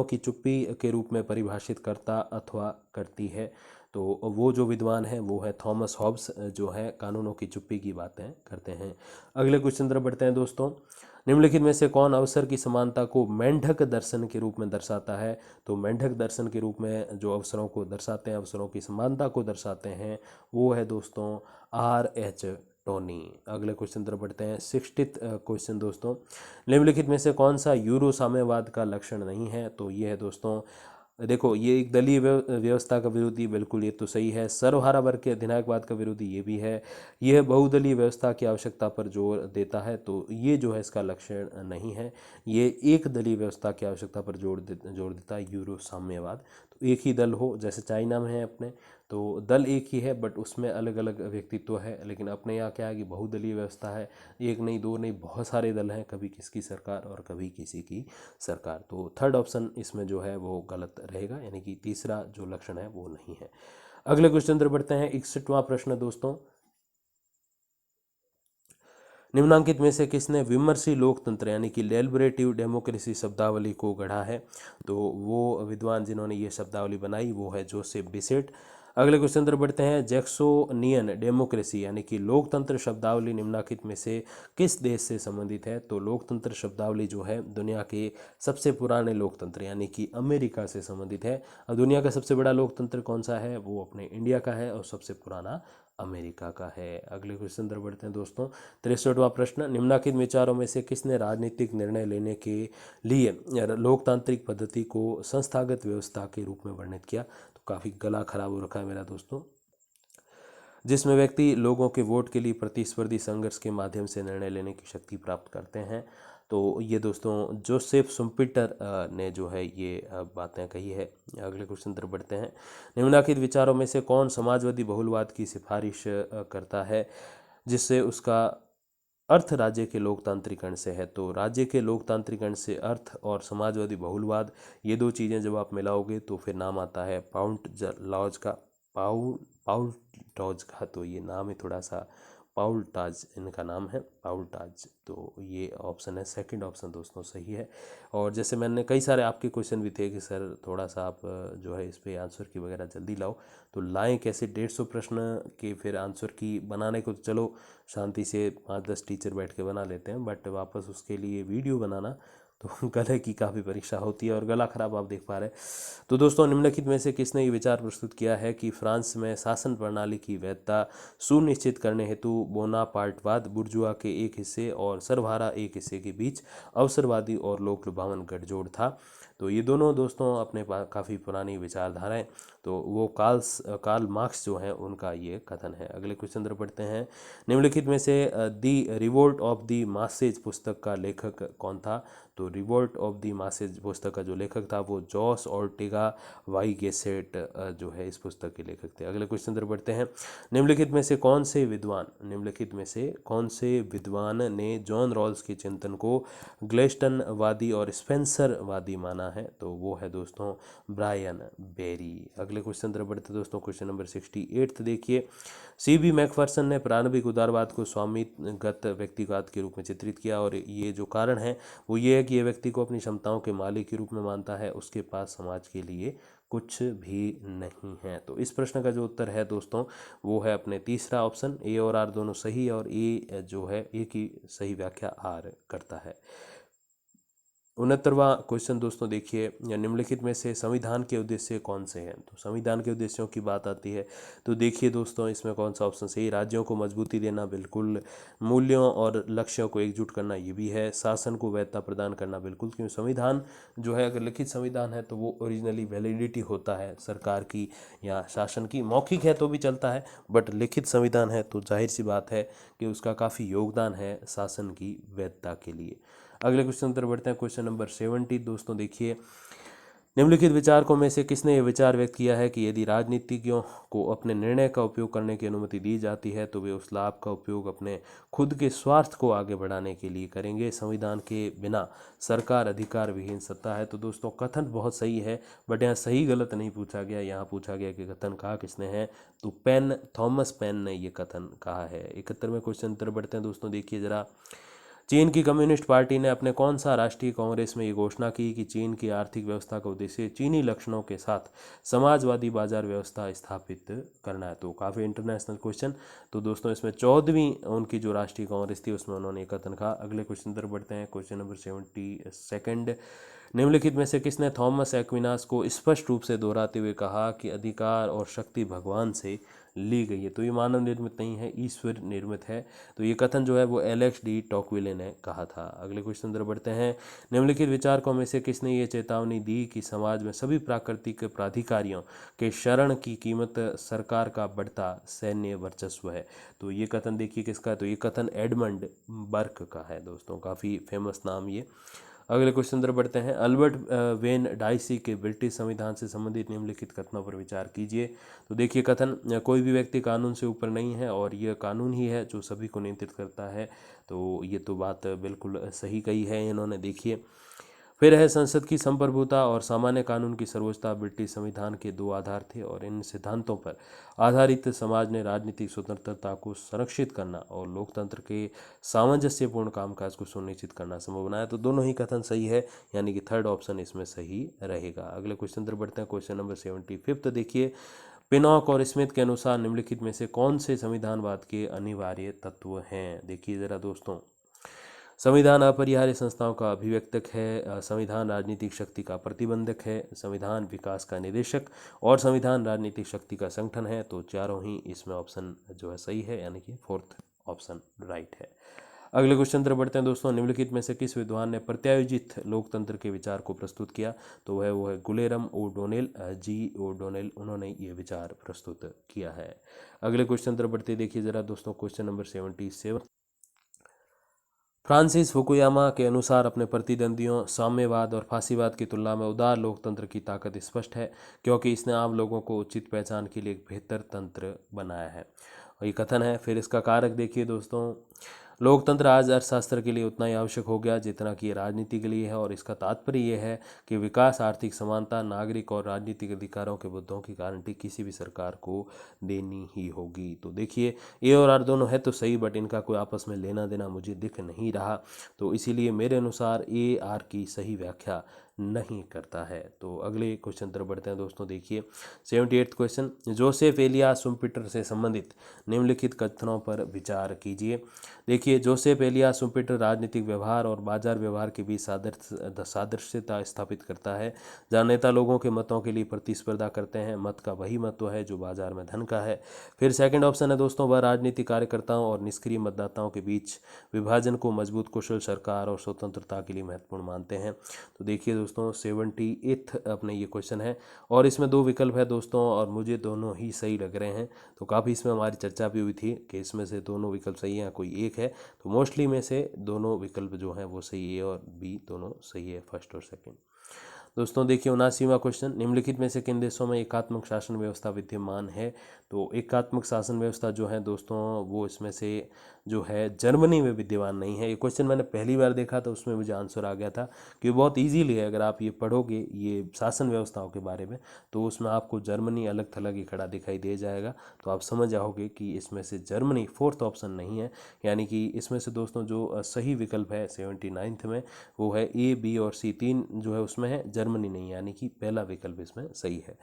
की चुप्पी के रूप में परिभाषित करता अथवा करती है? तो वो जो विद्वान हैं वो है थॉमस हॉब्स, जो है कानूनों की चुप्पी की बातें करते हैं। अगले क्वेश्चन तरफ बढ़ते हैं दोस्तों, निम्नलिखित में से कौन अवसर की समानता को मेंढक दर्शन के रूप में दर्शाता है? तो मेंढक दर्शन के रूप में जो अवसरों को दर्शाते हैं, अवसरों की समानता को दर्शाते हैं, वो है दोस्तों R.H. टोनी। अगले क्वेश्चन तरफ बढ़ते हैं, 60th क्वेश्चन दोस्तों, निम्नलिखित में से कौन सा यूरो साम्यवाद का लक्षण नहीं है? तो ये है दोस्तों, देखो, ये एक दलीय व्यवस्था का विरोधी, बिल्कुल ये तो सही है। सर्वहारा वर्ग के अधिनायकवाद का विरोधी ये भी है। यह बहुदलीय व्यवस्था की आवश्यकता पर जोर देता है, तो ये जो है इसका लक्षण नहीं है। ये एक दलीय व्यवस्था की आवश्यकता पर जोर देता है, यूरो साम्यवाद। तो एक ही दल हो, जैसे चाइना में है अपने, तो दल एक ही है बट उसमें अलग अलग व्यक्तित्व है। लेकिन अपने यहाँ क्या है कि बहुदलीय व्यवस्था है, एक नहीं दो नहीं बहुत सारे दल हैं, कभी किसकी सरकार और कभी किसी की सरकार। तो थर्ड ऑप्शन इसमें जो है वो गलत रहेगा, यानी कि तीसरा जो लक्षण है वो नहीं है। अगले क्वेश्चन तरफ बढ़ते हैं, 61वां प्रश्न दोस्तों, निम्नांकित में से किसने विमर्शी लोकतंत्र यानी कि डेलिबरेटिव डेमोक्रेसी शब्दावली को गढ़ा है? तो वो विद्वान जिन्होंने ये शब्दावली बनाई वो है जोसेफ बिसेट। अगले क्वेश्चन तरफ बढ़ते हैं, जैक्सोनियन डेमोक्रेसी यानी कि लोकतंत्र शब्दावली निम्नलिखित में से किस देश से संबंधित है? तो लोकतंत्र शब्दावली जो है दुनिया के सबसे पुराने लोकतंत्र यानी कि अमेरिका से संबंधित है। और दुनिया का सबसे बड़ा लोकतंत्र कौन सा है? वो अपने इंडिया का है, और सबसे पुराना अमेरिका का है। अगले क्वेश्चन तरफ बढ़ते हैं दोस्तों, 63वां प्रश्न, निम्नलिखित विचारों में से किसने राजनीतिक निर्णय लेने के लिए लोकतांत्रिक पद्धति को संस्थागत व्यवस्था के रूप में वर्णित किया? तो काफ़ी गला खराब हो रखा है मेरा दोस्तों, जिसमें व्यक्ति लोगों के वोट के लिए प्रतिस्पर्धी संघर्ष के माध्यम से निर्णय लेने की शक्ति प्राप्त करते हैं। तो ये दोस्तों जोसेफ शुम्पेटर ने जो है ये बातें कही है। अगले क्वेश्चन तरफ बढ़ते हैं, निम्नलिखित विचारों में से कौन समाजवादी बहुलवाद की सिफारिश करता है जिससे उसका अर्थ राज्य के लोकतांत्रिकरण से है? तो राज्य के लोकतांत्रिकरण से अर्थ और समाजवादी बहुलवाद, ये दो चीज़ें जब आप मिलाओगे तो फिर नाम आता है पाउल टॉज का। तो ये नाम है थोड़ा सा, पाउल टाज इनका नाम है, पाउल टाज। तो ये ऑप्शन है, सेकंड ऑप्शन दोस्तों सही है। और जैसे मैंने कई सारे आपके क्वेश्चन भी थे कि सर थोड़ा सा आप जो है इस पे आंसर की वगैरह जल्दी लाओ, तो लाएं कैसे 150 प्रश्न के फिर आंसर की बनाने को? तो चलो शांति से 5-10 टीचर बैठ के बना लेते हैं, बट वापस उसके लिए वीडियो बनाना तो गले की काफ़ी परीक्षा होती है, और गला खराब आप देख पा रहे हैं। तो दोस्तों निम्नलिखित में से किसने ये विचार प्रस्तुत किया है कि फ्रांस में शासन प्रणाली की वैधता सुनिश्चित करने हेतु बोनापार्टवाद बुर्जुआ के एक हिस्से और सर्वहारा एक हिस्से के बीच अवसरवादी और लोक लुभावन गठजोड़ था? तो ये दोनों दोस्तों अपने काफ़ी पुरानी विचारधाराएं, तो वो कार्ल मार्क्स जो हैं उनका ये कथन है। अगले क्वेश्चन तरफ पढ़ते हैं, निम्नलिखित में से दी रिवोल्ट ऑफ द मासेज पुस्तक का लेखक कौन था? तो रिवोल्ट ऑफ द मासेज पुस्तक का जो लेखक था वो जॉस ऑर्टेगा वाई गेसेट जो है इस पुस्तक के लेखक थे। अगले क्वेश्चन तरफ बढ़ते हैं, निम्नलिखित में से कौन से विद्वान ने जॉन रॉल्स के चिंतन को ग्लेस्टनवादी और स्पेंसरवादी माना है? तो वो है दोस्तों ब्रायन बेरी। अगले क्वेश्चन तरफ बढ़ते दोस्तों, क्वेश्चन नंबर 68 देखिए, C.B. मैकफर्सन ने प्रारंभिक उदारवाद को स्वामित्वगत व्यक्तिवाद के रूप में चित्रित किया, और ये जो कारण है वो ये है कि ये व्यक्ति को अपनी क्षमताओं के मालिक के रूप में मानता है, उसके पास समाज के लिए कुछ भी नहीं है। तो इस प्रश्न का जो उत्तर है दोस्तों वो है अपने तीसरा ऑप्शन, ए और आर दोनों सही है, और ए जो है ए की सही व्याख्या आर करता है। 69वां क्वेश्चन दोस्तों देखिए, या निम्नलिखित में से संविधान के उद्देश्य कौन से हैं। तो संविधान के उद्देश्यों की बात आती है तो देखिए दोस्तों, इसमें कौन सा ऑप्शन सही। राज्यों को मजबूती देना, बिल्कुल। मूल्यों और लक्ष्यों को एकजुट करना, ये भी है। शासन को वैधता प्रदान करना, बिल्कुल, क्योंकि संविधान जो है, अगर लिखित संविधान है तो वो ओरिजिनली वैलिडिटी होता है सरकार की या शासन की। मौखिक है तो भी चलता है, बट लिखित संविधान है तो जाहिर सी बात है कि उसका काफ़ी योगदान है शासन की वैधता के लिए। अगले क्वेश्चन पर बढ़ते हैं, क्वेश्चन नंबर 70 दोस्तों देखिए, निम्नलिखित विचारकों में से किसने यह विचार व्यक्त किया है कि यदि राजनीतिज्ञों को अपने निर्णय का उपयोग करने की अनुमति दी जाती है तो वे उस लाभ का उपयोग अपने खुद के स्वार्थ को आगे बढ़ाने के लिए करेंगे। संविधान के बिना सरकार अधिकार विहीन सत्ता है। तो दोस्तों कथन बहुत सही है, बट यहाँ सही गलत नहीं पूछा गया। यहाँ पूछा गया कि कथन कहा किसने है, तो पेन, थॉमस पेन ने ये कथन कहा है। 71वें क्वेश्चन पर बढ़ते हैं दोस्तों देखिए जरा, चीन की कम्युनिस्ट पार्टी ने अपने कौन सा राष्ट्रीय कांग्रेस में ये घोषणा की कि चीन की आर्थिक व्यवस्था का उद्देश्य चीनी लक्षणों के साथ समाजवादी बाजार व्यवस्था स्थापित करना है। तो काफ़ी इंटरनेशनल क्वेश्चन। तो दोस्तों इसमें 14वीं उनकी जो राष्ट्रीय कांग्रेस थी उसमें उन्होंने कथन कहा। अगले क्वेश्चन पर बढ़ते हैं, क्वेश्चन नंबर 72। निम्नलिखित में से किसने थॉमस एक्विनास को स्पष्ट रूप से दोहराते हुए कहा कि अधिकार और शक्ति भगवान से ली गई है। तो ये मानव निर्मित नहीं है, ईश्वर निर्मित है। तो ये कथन जो है वो एलेक्स डी टॉकविले ने कहा था। अगले क्वेश्चन पर बढ़ते हैं, निम्नलिखित विचारकों में से किसने ये चेतावनी दी कि समाज में सभी प्राकृतिक प्राधिकारियों के शरण की कीमत सरकार का बढ़ता सैन्य वर्चस्व है। तो ये कथन देखिए किसका है, तो ये कथन एडमंड बर्क का है दोस्तों, काफ़ी फेमस नाम ये। अगले क्वेश्चन तरफ बढ़ते हैं, अल्बर्ट वेन डाइसी के ब्रिटिश संविधान से संबंधित निम्नलिखित कथनों पर विचार कीजिए। तो देखिए कथन, कोई भी व्यक्ति कानून से ऊपर नहीं है और यह कानून ही है जो सभी को नियंत्रित करता है। तो ये तो बात बिल्कुल सही कही है इन्होंने। देखिए फिर है, संसद की संप्रभुता और सामान्य कानून की सर्वोच्चता ब्रिटिश संविधान के दो आधार थे और इन सिद्धांतों पर आधारित समाज ने राजनीतिक स्वतंत्रता को संरक्षित करना और लोकतंत्र के सामंजस्यपूर्ण कामकाज को सुनिश्चित करना संभव बनाया। तो दोनों ही कथन सही है, यानी कि थर्ड ऑप्शन इसमें सही रहेगा। अगले क्वेश्चन पर बढ़ते हैं, क्वेश्चन नंबर 75 देखिए, पिनॉक और स्मिथ के अनुसार निम्नलिखित में से कौन से संविधानवाद के अनिवार्य तत्व हैं। देखिए जरा दोस्तों, संविधान अपरिहार्य संस्थाओं का अभिव्यक्तक है, संविधान राजनीतिक शक्ति का प्रतिबंधक है, संविधान विकास का निदेशक और संविधान राजनीतिक शक्ति का संगठन है। तो चारों ही इसमें ऑप्शन जो है सही है, यानी कि फोर्थ ऑप्शन राइट है। अगले क्वेश्चन तरफ बढ़ते हैं दोस्तों, निम्नलिखित में से किस विद्वान ने प्रत्यायोजित लोकतंत्र के विचार को प्रस्तुत किया। तो वो है गुलेरम ओडोनेल, जी ओडोनेल, उन्होंने ये विचार प्रस्तुत किया है। अगले क्वेश्चन तरफ बढ़ते देखिए जरा दोस्तों, क्वेश्चन नंबर 77। फ्रांसिस फुकुयामा के अनुसार अपने प्रतिद्वंदियों साम्यवाद और फांसीवाद की तुलना में उदार लोकतंत्र की ताकत स्पष्ट है, क्योंकि इसने आम लोगों को उचित पहचान के लिए एक बेहतर तंत्र बनाया है। और ये कथन है। फिर इसका कारक देखिए दोस्तों, लोकतंत्र आज अर्थशास्त्र के लिए उतना ही आवश्यक हो गया जितना कि ये राजनीति के लिए है, और इसका तात्पर्य यह है कि विकास, आर्थिक समानता, नागरिक और राजनीतिक अधिकारों के मुद्दों की गारंटी किसी भी सरकार को देनी ही होगी। तो देखिए ए और आर दोनों है तो सही, बट इनका कोई आपस में लेना देना मुझे दिख नहीं रहा, तो इसीलिए मेरे अनुसार ए आर की सही व्याख्या नहीं करता है। तो अगले क्वेश्चन तरफ बढ़ते हैं दोस्तों देखिए, 78th क्वेश्चन, जोसेफ एलियास शुम्पेटर से संबंधित निम्नलिखित कथनों पर विचार कीजिए। देखिए जोसेफ एलियास शुम्पेटर राजनीतिक व्यवहार और बाजार व्यवहार के बीच सादृश्यता स्थापित करता है, जहाँ नेता लोगों के मतों के लिए प्रतिस्पर्धा करते हैं। मत का वही महत्व है जो बाजार में धन का है। फिर सेकंड ऑप्शन है दोस्तों, वह राजनीतिक कार्यकर्ताओं और निष्क्रिय मतदाताओं के बीच विभाजन को मजबूत कुशल सरकार और स्वतंत्रता के लिए महत्वपूर्ण मानते हैं। तो देखिए दोस्तों 78th अपने ये क्वेश्चन है, और इसमें दो विकल्प है दोस्तों, और मुझे दोनों ही सही लग रहे हैं। तो काफ़ी इसमें हमारी चर्चा भी हुई थी कि इसमें से दोनों विकल्प सही हैं, कोई एक है। तो मोस्टली में से दोनों विकल्प जो हैं वो सही, ए और बी दोनों सही है, फर्स्ट और सेकंड। दोस्तों देखिए 79वां क्वेश्चन, निम्नलिखित में से किन देशों में एकात्मक शासन व्यवस्था विद्यमान है। तो एकात्मक शासन व्यवस्था जो है दोस्तों, वो इसमें से जो है जर्मनी में विद्यमान नहीं है। ये क्वेश्चन मैंने पहली बार देखा तो उसमें मुझे आंसर आ गया था कि बहुत इजीली है। अगर आप ये पढ़ोगे ये शासन व्यवस्थाओं के बारे में, तो उसमें आपको जर्मनी अलग थलग ही खड़ा दिखाई दे जाएगा। तो आप समझ जाओगे कि इसमें से जर्मनी फोर्थ ऑप्शन नहीं है, यानी कि इसमें से दोस्तों जो सही विकल्प है 79th में, वो है ए, बी और सी, तीन जो है उसमें है, जर्मनी नहीं, यानी कि पहला विकल्प इसमें सही है।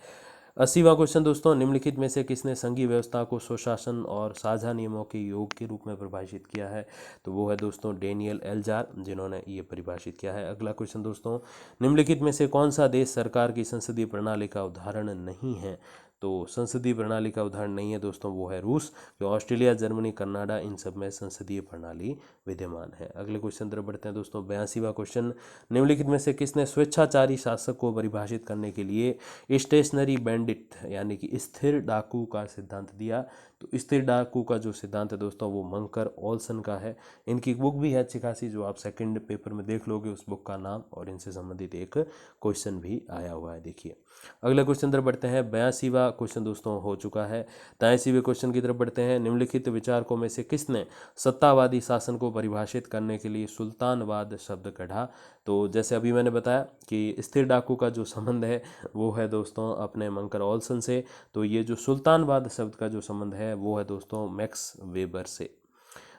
80वां क्वेश्चन दोस्तों, निम्नलिखित में से किसने संघीय व्यवस्था को स्वशासन और साझा नियमों के योग के रूप में परिभाषित किया है? तो वो है दोस्तों डेनियल एल्जार, जिन्होंने ये परिभाषित किया है। अगला क्वेश्चन दोस्तों, निम्नलिखित में से कौन सा देश सरकार की संसदीय प्रणाली का उदाहरण नहीं है? तो संसदीय प्रणाली का उदाहरण नहीं है दोस्तों, वो है रूस। जो ऑस्ट्रेलिया, जर्मनी, कनाडा, इन सब में संसदीय प्रणाली विद्यमान है। अगले क्वेश्चन तरफ बढ़ते हैं दोस्तों, 82वां क्वेश्चन, निम्नलिखित में से किसने स्वेच्छाचारी शासक को परिभाषित करने के लिए स्टेशनरी बैंडिट यानी कि स्थिर डाकू का सिद्धांत दिया? तो स्थिर डाकू का जो सिद्धांत है दोस्तों, वो मंकर ओल्सन का है। इनकी बुक भी है अच्छी खासी, जो आप सेकंड पेपर में देख लोगे उस बुक का नाम, और इनसे संबंधित एक क्वेश्चन भी आया हुआ है, देखिए। अगले क्वेश्चन तरफ बढ़ते हैं, 82वां क्वेश्चन दोस्तों हो चुका है। 83वें क्वेश्चन की तरफ बढ़ते हैं, निम्नलिखित विचारकों में से किसने सत्तावादी शासन को परिभाषित करने के लिए सुल्तानवाद शब्द गढ़ा? तो जैसे अभी मैंने बताया कि स्थिर डाकू का जो संबंध है वो है दोस्तों अपने मंकर ओल्सन से, तो ये जो सुल्तानवाद शब्द का जो संबंध है वो है दोस्तों मैक्स वेबर से।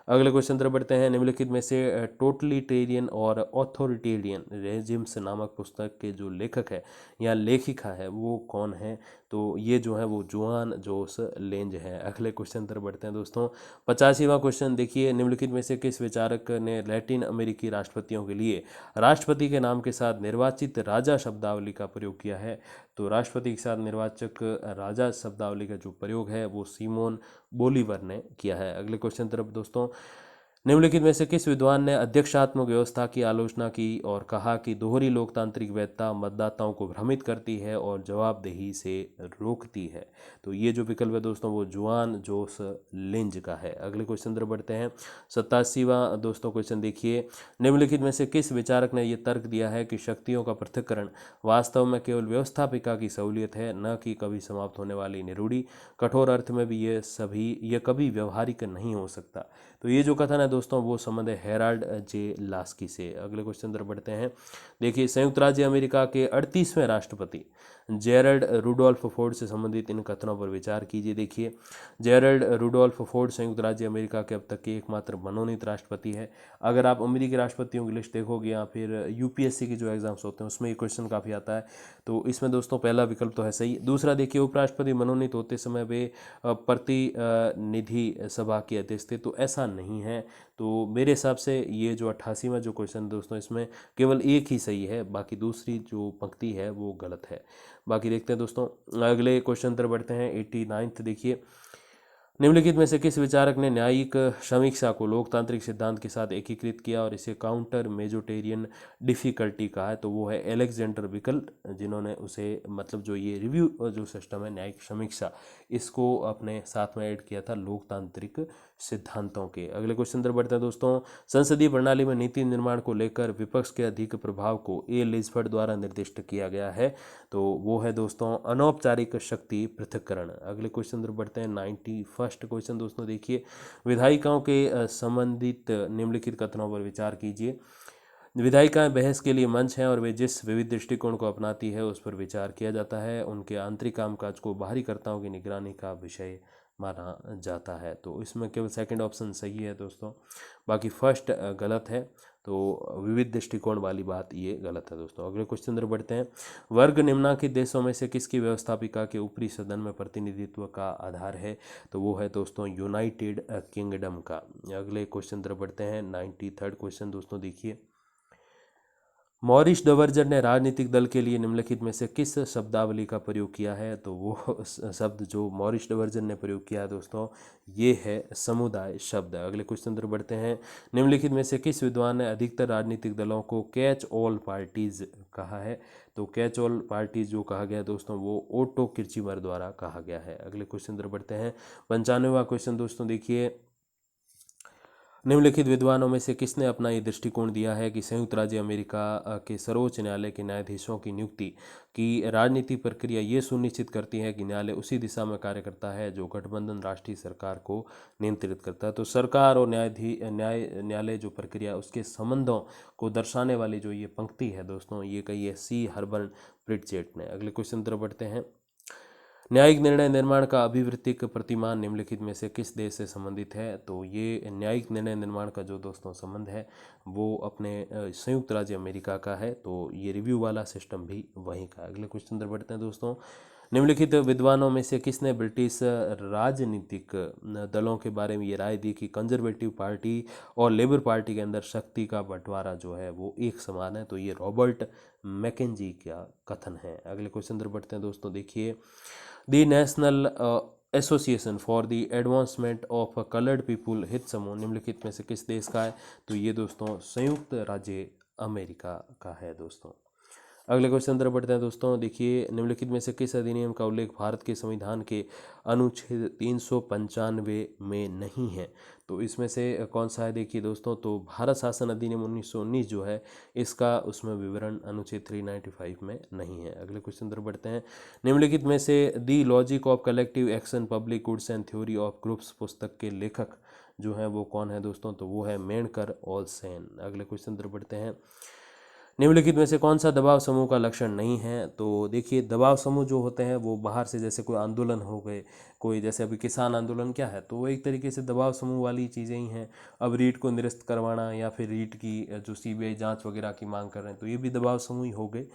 अगले क्वेश्चन तरफ बढ़ते हैं, निम्नलिखित में से टोटलिटेरियन और ऑथोरिटेरियन रेजिम्स नामक पुस्तक के जो लेखक है या लेखिका है वो कौन है? तो ये जो है वो जुआन जोस लेंज है। अगले क्वेश्चन तरफ बढ़ते हैं दोस्तों, 85वां क्वेश्चन देखिए, निम्नलिखित में से किस विचारक ने लैटिन अमेरिकी राष्ट्रपतियों के लिए राष्ट्रपति के नाम के साथ निर्वाचित राजा शब्दावली का प्रयोग किया है? तो राष्ट्रपति के साथ निर्वाचक राजा शब्दावली का जो प्रयोग है वो सिमोन बोलीवर ने किया है। अगले क्वेश्चन तरफ दोस्तों, निम्नलिखित में से किस विद्वान ने अध्यक्षात्मक व्यवस्था की आलोचना की और कहा कि दोहरी लोकतांत्रिक वैधता मतदाताओं को भ्रमित करती है और जवाबदेही से रोकती है? तो ये जो विकल्प है दोस्तों वो जुआन जोस लिंज का है। अगले क्वेश्चन तरफ बढ़ते हैं, 87वां दोस्तों क्वेश्चन देखिए, निम्नलिखित में से किस विचारक ने यह तर्क दिया है कि शक्तियों का पृथक्करण वास्तव में केवल व्यवस्थापिका की सहूलियत है, न कि कभी समाप्त होने वाली निरूढ़ी? कठोर अर्थ में भी ये कभी व्यवहारिक नहीं हो सकता। तो ये जो कथन है दोस्तों वो संबंध है हेराल्ड जे लास्की से। अगले क्वेश्चन तरफ बढ़ते हैं, देखिए, संयुक्त राज्य अमेरिका के 38वें राष्ट्रपति जेरल्ड रुडोल्फ फोर्ड से संबंधित इन कथनों पर विचार कीजिए। देखिए, जेरल्ड रुडोल्फ फोर्ड संयुक्त राज्य अमेरिका के अब तक के एकमात्र मनोनीत राष्ट्रपति है। अगर आप अमेरिकी राष्ट्रपतियों की लिस्ट देखोगे या फिर यूपीएससी की जो एग्जाम्स होते हैं उसमें ये क्वेश्चन काफ़ी आता है, तो इसमें दोस्तों पहला विकल्प तो है सही। दूसरा देखिए, उपराष्ट्रपति मनोनीत होते समय वे प्रतिनिधि सभा के अध्यक्ष थे, तो ऐसा नहीं है। तो मेरे हिसाब से ये जो 88वां जो क्वेश्चन दोस्तों इसमें केवल एक ही सही है, बाकी दूसरी जो पंक्ति है वो गलत है। बाकी देखते हैं दोस्तों, अगले क्वेश्चन तरफ बढ़ते हैं, 89th देखिए, निम्नलिखित में से किस विचारक ने न्यायिक समीक्षा को लोकतांत्रिक सिद्धांत के साथ एकीकृत किया और इसे काउंटर मेजोटेरियन डिफिकल्टी कहा है? तो वो है एलेक्जेंडर विकल्ट, जिन्होंने उसे मतलब जो ये रिव्यू जो सिस्टम है न्यायिक समीक्षा, इसको अपने साथ में ऐड किया था लोकतांत्रिक सिद्धांतों के। अगले क्वेश्चन तरफ बढ़ते हैं दोस्तों, संसदीय प्रणाली में नीति निर्माण को लेकर विपक्ष के अधिक प्रभाव को ए लिजफर्ड द्वारा निर्दिष्ट किया गया है? तो वो है दोस्तों अनौपचारिक शक्ति पृथक्करण। अगले क्वेश्चन तरफ बढ़ते हैं, 91st क्वेश्चन दोस्तों देखिए, विधायिकाओं के संबंधित निम्नलिखित कथनों पर विचार कीजिए। विधायिकाएं बहस के लिए मंच हैं और वे जिस विविध दृष्टिकोण को अपनाती है उस पर विचार किया जाता है। उनके आंतरिक कामकाज को बाहरी कर्ताओं की निगरानी का विषय माना जाता है। तो इसमें केवल सेकंड ऑप्शन सही है दोस्तों, बाकी फर्स्ट गलत है। तो विविध दृष्टिकोण वाली बात ये गलत है दोस्तों। अगले क्वेश्चन तरफ बढ़ते हैं, वर्ग निम्नलिखित देशों में से किसकी व्यवस्थापिका के ऊपरी सदन में प्रतिनिधित्व का आधार है? तो वो है दोस्तों यूनाइटेड किंगडम का। अगले क्वेश्चन तरफ बढ़ते हैं, 93rd क्वेश्चन दोस्तों देखिए, मॉरिस डवर्जर ने राजनीतिक दल के लिए निम्नलिखित में से किस शब्दावली का प्रयोग किया है? तो वो शब्द जो मॉरिस डवर्जर ने प्रयोग किया है दोस्तों ये है समुदाय शब्द। अगले क्वेश्चन तरफ बढ़ते हैं, निम्नलिखित में से किस विद्वान ने अधिकतर राजनीतिक दलों को कैच ऑल पार्टीज कहा है? तो कैच ऑल पार्टीज जो कहा गया दोस्तों वो ओटो किर्चमर द्वारा कहा गया है। अगले क्वेश्चन तरफ बढ़ते हैं, 95वां क्वेश्चन दोस्तों देखिए, निम्नलिखित विद्वानों में से किसने अपना ये दृष्टिकोण दिया है कि संयुक्त राज्य अमेरिका के सर्वोच्च न्यायालय के न्यायाधीशों की नियुक्ति की राजनीति प्रक्रिया ये सुनिश्चित करती है कि न्यायालय उसी दिशा में कार्य करता है जो गठबंधन राष्ट्रीय सरकार को नियंत्रित करता है? तो सरकार और न्यायालय जो प्रक्रिया उसके संबंधों को दर्शाने वाली जो ये पंक्ति है दोस्तों ये कही है सी हर्बर्ट प्रिटजेट ने। अगले क्वेश्चन तरफ बढ़ते हैं, न्यायिक निर्णय निर्माण का अभिवृत्तिक प्रतिमान निम्नलिखित में से किस देश से संबंधित है? तो ये न्यायिक निर्णय निर्माण का जो दोस्तों संबंध है वो अपने संयुक्त राज्य अमेरिका का है, तो ये रिव्यू वाला सिस्टम भी वहीं का है। अगले क्वेश्चन तरफ बढ़ते हैं दोस्तों, निम्नलिखित विद्वानों में से किसने ब्रिटिश राजनीतिक दलों के बारे में ये राय दी कि कंजर्वेटिव पार्टी और लेबर पार्टी के अंदर शक्ति का बंटवारा जो है वो एक समान है? तो ये रॉबर्ट मैकेंजी का कथन है। अगले क्वेश्चन तरफ बढ़ते हैं दोस्तों। देखिए, the national association for the advancement of coloured people हित समूह निम्नलिखित में से किस देश का है? तो ये दोस्तों संयुक्त राज्य अमेरिका का है दोस्तों। अगले क्वेश्चन तरफ बढ़ते हैं दोस्तों। देखिए, निम्नलिखित में से किस अधिनियम का उल्लेख भारत के संविधान के अनुच्छेद 395 में नहीं है? तो इसमें से कौन सा है? देखिए दोस्तों, तो भारत शासन अधिनियम 1919 जो है इसका उसमें विवरण अनुच्छेद 395 में नहीं है। अगले क्वेश्चन तरफ बढ़ते हैं। निम्नलिखित में से the logic of collective action public goods and theory of groups पुस्तक के लेखक जो है वो कौन है दोस्तों? तो वो है मेंडकर ओल्सेन। अगले क्वेश्चन तरफ बढ़ते हैं। निम्नलिखित में से कौन सा दबाव समूह का लक्षण नहीं है? तो देखिए, दबाव समूह जो होते हैं वो बाहर से, जैसे कोई आंदोलन हो गए, कोई जैसे अभी किसान आंदोलन क्या है, तो वो एक तरीके से दबाव समूह वाली चीज़ें ही हैं। अब रीट को निरस्त करवाना या फिर रीट की जो सीबीआई जांच वगैरह की मांग कर रहे हैं, तो ये भी दबाव समूह ही हो गए।